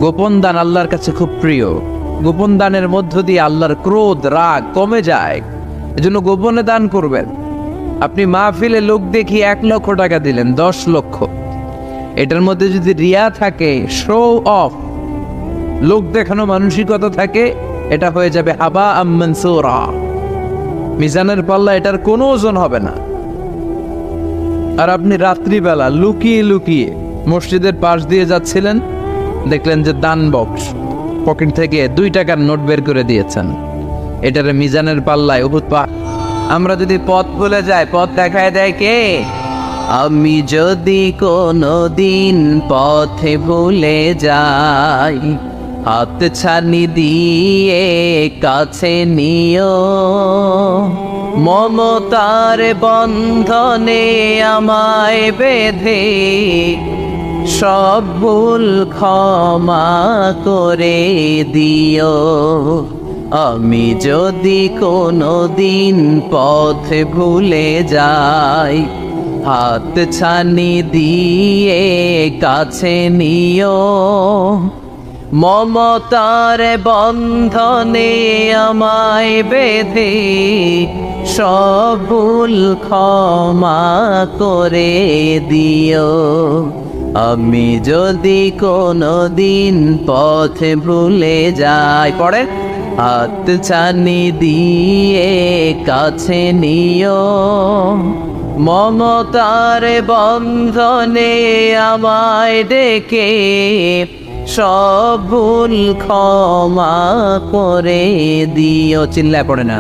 A: গোপন দান আল্লাহর কাছে খুব প্রিয়। গোপন দানের মধ্য দিয়ে আল্লাহর ক্রোধ রাগ কমে যায়। এজন্য গোপনে দান করবেন। আপনি মাহফিলে লোক দেখি 1 লক্ষ টাকা দিলেন, 10 লক্ষ, এটার মধ্যে যদি রিয়া থাকে, শো অফ, লোক দেখানো মানসিকতা থাকে, এটা হয়ে যাবে হাবা আম মানসুরা। মিজানের পাল্লা এটার কোনো ওজন হবে না। আর আপনি রাত্রিবেলা লুকিয়ে লুকিয়ে মসজিদের পাশ দিয়ে যাচ্ছিলেন, দেখলেন যে দান বক্স, পকেট থেকে 2 টাকার নোট বের করে দিয়েছেন, এটারে মিজানের পাল্লায় উহুদ পাহাড়। আমরা যদি পথ ভুলে যাই, পথ দেখায় দেয় কে? আমি যদি কোনো দিন পথে ভুলে যাই, হাত ছানি দিয়ে কাছে নিও, মমতার বন্ধনে আমায় বেঁধে সব ভুল ক্ষমা করে দিও। আমি যদি কোনো দিন পথ ভুলে যাই, হাত ছানি দিয়ে কাছে নিও, মমতার বন্ধনে আমায় বেঁধে সব ভুল ক্ষমা করে দিও। আমি যদি কোনো দিন পথ ভুলে যাই, পড়ে হাত ছানি দিয়ে কাছে নিও, মমতার বন্ধনে আমায় ডেকে সব ভুল ক্ষমা করে দিও। চিল্লায় পড়ে না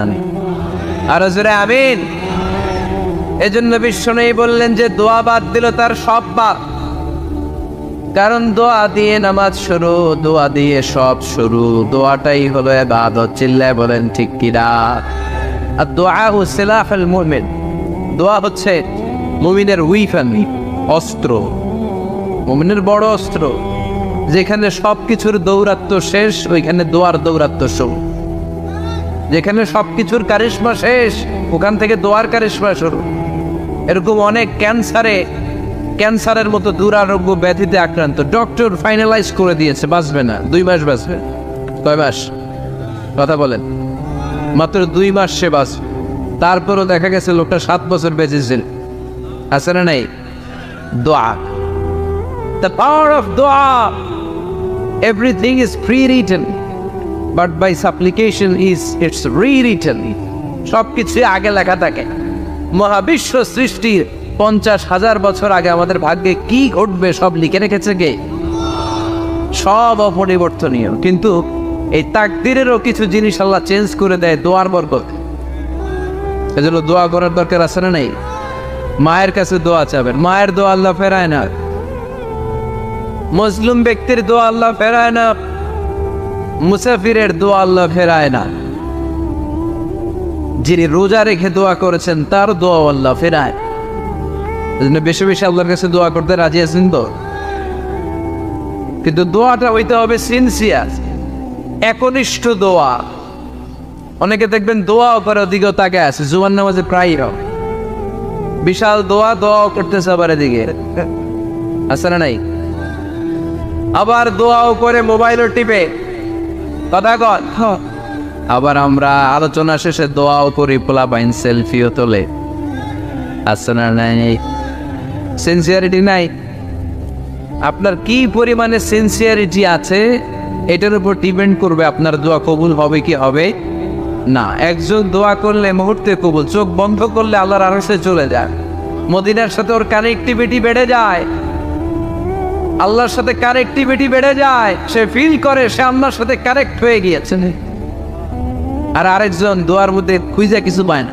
A: আর জোরে আমিন। এজন্য বিশ্বনবী বললেন যে দোয়া বাদ দিল তার সব বাদ, কারণ দোয়া দিয়ে নামাজ শুরু, দোয়া দিয়ে সব শুরু, দোয়াটাই হলো ইবাদত। চিল্লায় বলেন ঠিক কিনা? আর দোয়া ও সিলাহুল মুমিন, দোয়া হচ্ছে মুমিনের উইফান, অস্ত্র, মুমিনের বড় অস্ত্র। যেখানে সবকিছুর দৌরাত্ম্য শেষ, ওইখানে দোয়ার দৌরাত্ম্য শুরু। যেখানে সবকিছুর কারিশমা শেষ, ওখান থেকে দোয়ার কারিশমা শুরু। এরকম অনেক ক্যান্সারের মতো দুরারোগ্য ব্যাধিতে আক্রান্ত, ডক্টর ফাইনালাইজ করে দিয়েছে বাঁচবে না, 2 মাস বাঁচবে। কয় মাস? কথা বলেন। মাত্র 2 মাস সে বাঁচবে। তারপরও দেখা গেছে লোকটা 7 বছর বেঁচেছিল। আছে না নাই? দোয়া, the power of dua. Everything is pre-written, but by supplication it's rewritten. সবকিছু আগে লেখা থাকে। মহাবিশ্ব সৃষ্টির 50,000 বছর আগে আমাদের ভাগ্যে কি ঘটবে সব লিখে রেখেছে কে? সব অপরিবর্তনীয়। কিন্তু এই তাকদীরেরও কিছু জিনিস আল্লাহ চেঞ্জ করে দেয় দোয়ার বরকত। এজন্য দোয়া করার দরকার আছে না নাই? মায়ের কাছে দোয়া চাবেন, মায়ের দোয়া আল্লাহ ফেরায় না। মুসলিম ব্যক্তির দোয়া আল্লাহ ফেরায় না, মুসাফিরের দোয়া আল্লাহ ফেরায় না। যিনি রোজা রেখে দোয়া করেছেন তার দোয়া আল্লাহ ফেরায়। এজন্য বেশি বেশি আল্লাহর কাছে দোয়া করতে রাজি আছেন তো? কিন্তু দোয়াটা হইতে হবে সিনসিয়ার, একনিষ্ঠ দোয়া। অনেকে দেখবেন দোয়াও করে ওদিকেও তাকে আছে, জুমার নামাজে প্রায় বিশাল দোয়াও করতেছে আবার এদিকে, আছে না নাই? আবার দোয়াও করে মোবাইলও টিপে, কথা কন। আবার আমরা আলোচনা শেষে দোয়াও করি, পোলাপাইন সেলফিও তোলে, আছে না নাই? সিনসিয়ারিটি নাই। আপনার কি পরিমাণে সিনসিয়ারিটি আছে এটার উপর ডিপেন্ড করবে আপনার দোয়া কবুল হবে কি হবে না। একজন দোয়া করলে মুহূর্তে কবুল, চোখ বন্ধ করলে আল্লাহর আরশে চলে যায়, মদিনার সাথে ওর কানেক্টিভিটি বেড়ে যায়, আল্লাহর সাথে কানেক্টিভিটি বেড়ে যায়, সে ফিল করে সে আল্লাহর সাথে কানেক্ট হয়ে গিয়েছে। আর আরেকজন দোয়ার মধ্যে খুঁজে কিছু পায় না,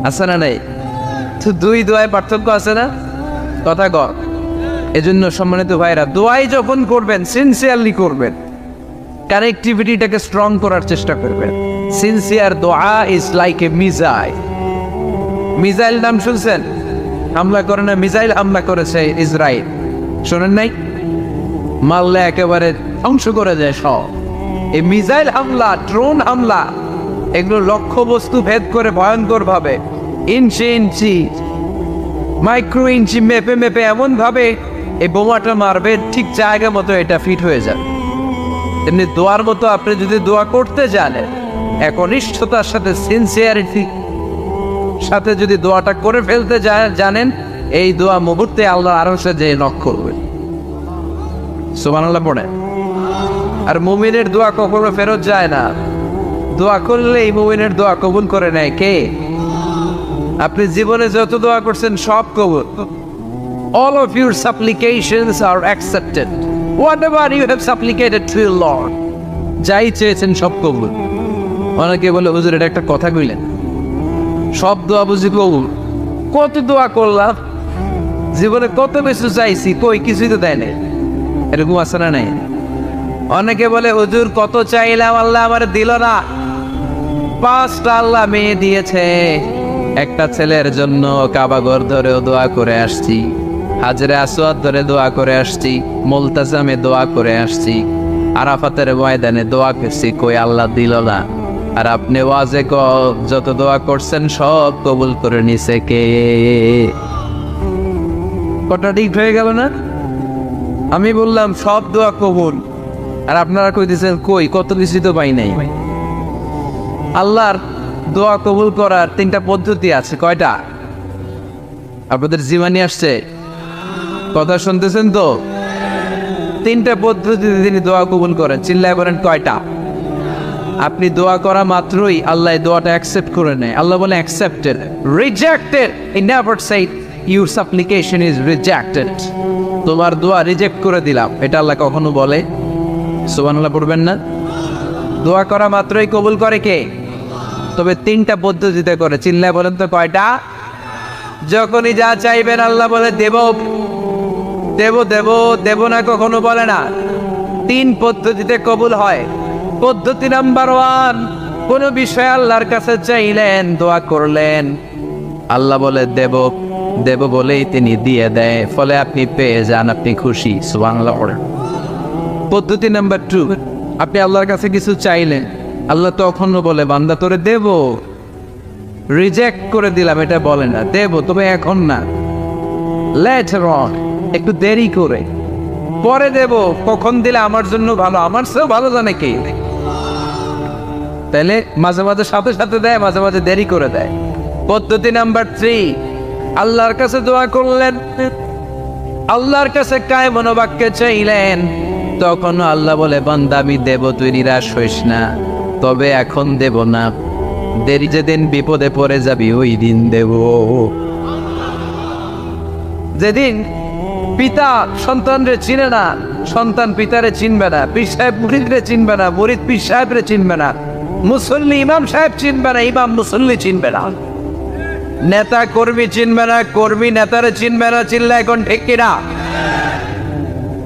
A: আছে না নাই? তো 2 দোয়ায় পার্থক্য আছে না? কথা কর। এজন্য সম্মানিত ভাইরা, দোয়াই যখন করবেন সিনসিয়ারলি করবেন, কানেক্টিভিটিটাকে স্ট্রং করার চেষ্টা করবেন। সিনসিয়ার দোয়া is like a missile. Missile নাম শুনছেন? হামলা করে না, মিসাইল হামলা করেছে ইসরায়েল, শোনেন নাই? মারলে একেবারে ধ্বংস করে যায় সব। এই মিসাইল হামলা, ড্রোন হামলা, এগুলো লক্ষ্য বস্তু ভেদ করে ভয়ঙ্কর ভাবে, ইঞ্চি মাইক্রো ইঞ্চি মেপে এমন ভাবে এই বোমাটা মারবে, ঠিক জায়গা মতো এটা ফিট হয়ে যাবে। এমনি দোয়ার মতো আপনি যদি দোয়া করতে জানেন, একনিষ্ঠতার সাথে সিনসিয়ারিটি সাথে যদি দোয়াটা করে ফেলতে জানেন, এই দোয়া মুহূর্তে আল্লাহ আরশে যে নক করবে। সুবহানাল্লাহ পড়ে। আর মুমিনের দোয়া কখনো ফেরত যায় না। দোয়া করলে এই মুমিনের দোয়া কবুল করে নেয় কে? আপনি জীবনে যত দোয়া করছেন সব কবুল। All of your supplications are accepted. Whatever you have supplicated to your Lord, যাই চেয়েছেন সব কবুল। অনেকে বলে হুজুর এটা একটা কথা কইলেন, সব দোয়া বুঝি কবুল? কত দোয়া করলাম, জীবনে কত কিছু চাইছি, কই কিছুই তো দেয় নাই। এরকম আছে না নাই? অনেকে বলে হুজুর কত চাইলাম আল্লাহ আমার দিল না। 5টা আল্লাহ মেয়ে দিয়েছে। একটা ছেলের জন্য কাবাঘর ধরেও দোয়া করে আসছি, হাজরে আসওয়াদ ধরে দোয়া করে আসছি, মুলতাজামে দোয়া করে আসছি, আরাফাতের ময়দানে দোয়া করছি, কই আল্লাহ দিল না। আর আপনি ওয়াজে যত দোয়া করছেন সব কবুল করে নিছে কে? কটা ঠিক হয়ে গেল না? আমি বললাম সব দোয়া কবুল, আর আপনারা কই দিচ্ছেন কই কত কিছু তো পাই নাই। আল্লাহর দোয়া কবুল করার 3টা পদ্ধতি আছে। কয়টা? আপনাদের জীবনী আসছে, কথা শুনতেছেন তো? 3টা পদ্ধতিতে তিনি দোয়া কবুল করেন। চিল্লায় বলেন কয়টা? আপনি দোয়া করা মাত্রই আল্লাহ দোয়াটা অ্যাকসেপ্ট করে নেয়। আল্লাহ বলে accepted, rejected he never shed your সাপ্লিকেশন is rejected. তোমার দোয়া রিজেক্ট করে দিলাম, এটা আল্লাহ কখনো বলে? সুবহানাল্লাহ পড়বেন না? দোয়া করা মাত্রই কবুল করে কে? তবে 3টা পদ্ধতিতে করে। চিল্লায় বলেন তো কয়টা? যখনই যা চাইবেন আল্লাহ বলে দেব দেব দেব দেব না, কখনো বলে না। 3 পদ্ধতিতে কবুল হয়। পদ্ধতি নাম্বার 1, কোন বিষয় আল্লাহর কাছে চাইলেন, দোয়া করলেন, আল্লাহ বলে দেব দেব বলেই তিনি দিয়ে দেয়, ফলে আপনি পেয়ে যান, আপনি খুশি। সুবহানাল্লাহ। পদ্ধতি নাম্বার 2, আপনি আল্লাহর কাছে কিছু চাইলেন, আল্লাহ তখনও বলে বান্দা তোরে দেব, রিজেক্ট করে দিলাম এটা বলে না, দেব তবে এখন না, লেটার অন, একটু দেরি করে, পরে দেব, কখন দিলে আমার জন্য ভালো, আমার চেয়েও ভালো জানে কে। তাহলে মাঝে মাঝে সাথে সাথে দেয়, মাঝে মাঝে দেরি করে দেয়। পদ্ধতি নাম্বার 3, আল্লাহর কাছে দোয়া করলেন, আল্লাহর কাছে কায় মনোবাক্যে চাইলেন, তখন আল্লাহ বলে বান্দা আমি দেব, তুই নিরাশ হইস না, তবে এখন দেব না, দেরি যেদিন বিপদে পড়ে যাবি ওই দিন দেব। যেদিন পিতা সন্তানরে চিনে না, সন্তান পিতারে চিনবে না, পীর সাহেব মুরিদরে চিনবে না, মুরিদ পীর সাহেবরে চিনবে না, মুসল্লি ইমাম সাহেব চিনবে না, ইমাম মুসল্লি চিনবে না, নেতা কর্মী চিনবে না, কর্মী নেতারে চিনবে না। চিল্লায় এখন ঠিক কিনা?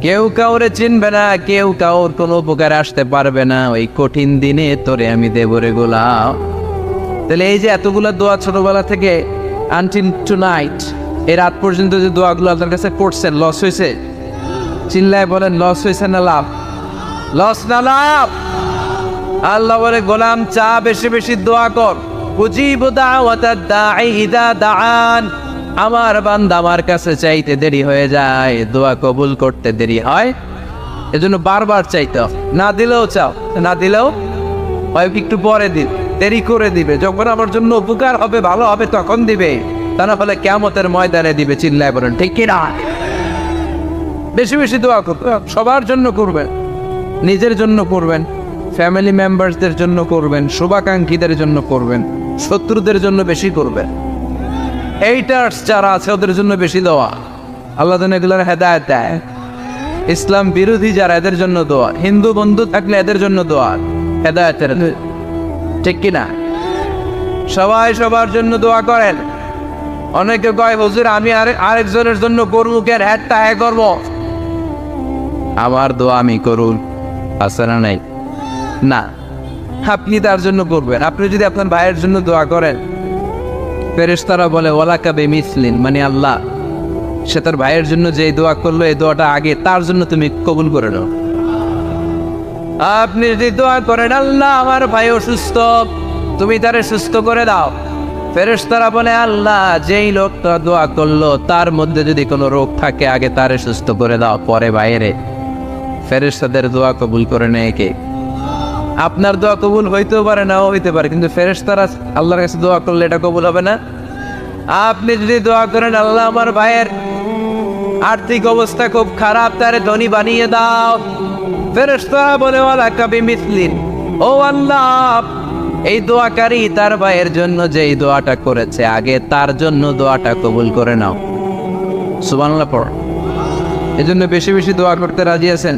A: কেউ কাউরে চিনবে না, কেউ কাউর কোনো উপকার আসতে পারবে না। ওই কঠিন দিনে তোরে আমি দেব রে গোলাম। তাহলে এই যে এতগুলো দোয়া ছোটবেলা থেকে আনটিল টুনাইট, এই রাত পর্যন্ত যে দোয়াগুলো আপনার কাছে করছেন, লস হয়েছে? চিল্লায় বলেন লস হয়েছে না লাভ? লস না লাভ? আল্লাহ বলে গোলাম চা বেশি বেশি দোয়া কর, উজিবু দাওয়াতাদ দাঈ ইযা দাআন। আমার বান্দা আমার কাছে চাইতে দেরি হয়ে যায়, দোয়া কবুল করতে দেরি হয়, এজন্য বারবার চাইতে হবে। না দিলেও চাও, না দিলেও হয় একটু পরে দিন, দেরি করে দিবে, যখন আমার জন্য উপকার হবে, ভালো হবে, তখন দিবে, তা না হলে কিয়ামতের ময়দানে দিবে। চিল্লায় বলেন ঠিক কি না? বেশি বেশি দোয়া করবেন, সবার জন্য করবেন, নিজের জন্য করবেন, ফ্যামিলি মেম্বারসদের জন্য করবেন, শুভাকাঙ্ক্ষীদের জন্য করবেন, শত্রুদের জন্য বেশি করবেন, হেটার্স যারা আছে ওদের জন্য বেশি দোয়া। আল্লাহ যেন এগুলোর হেদায়েত দেয়। ইসলাম বিরোধী যারা, এদের জন্য দোয়া। হিন্দু বন্ধু থাকলে এদের জন্য দোয়া, হেদায়েতের, ঠিক কিনা? সবাই সবার জন্য দোয়া করেন। অনেকে কয় হুজুর আমি আরেকজনের জন্য করবো কেন, হ্যাটটা হ্যাঁ করবো, আমার দোয়া আমি করুন, আছে না নাই? না, আপনি তার জন্য করবেন। আপনি যদি আপনার ভাইয়ের জন্য দোয়া করেন, ফেরেশতারা বলে ওয়ালাকা বিমিসলিন, মানে আল্লাহ সে তার ভাইয়ের জন্য যে দোয়া করলো, এই দোয়াটা আগে তার জন্য তুমি কবুল করে নাও। আপনি যদি দোয়া করেন আল্লাহ আমার ভাই অসুস্থ, তুমি তারে সুস্থ করে দাও, ফেরেশতারা বলে আল্লাহ যেই লোকটা দোয়া করলো তার মধ্যে যদি কোনো রোগ থাকে আগে তারে সুস্থ করে দাও, পরে বাইরে। ফেরেশতাদের দোয়া কবুল করে নেয় কে? আপনার দোয়া কবুল হইতেও পারে, নাও হইতে পারে, কিন্তু ফেরেশতারা আল্লাহর কাছে দোয়া করলে এটা কবুল হবে না। আপনি যদি দোয়া করেন আল্লাহ আমার ভাইয়ের আর্থিক অবস্থা খুব খারাপ, তারে ধনী বানিয়ে দাও, ফেরেশতারা বলে ওয়ালাকা বিমিসলিন, ও আল্লাহ এই দোয়াকারী তার ভাইয়ের জন্য যেই দোয়াটা করেছে আগে তার জন্য দোয়াটা কবুল করে নাও। সুবহানাল্লাহ পড়। এজন্য বেশি বেশি দোয়া করতে রাজি আছেন?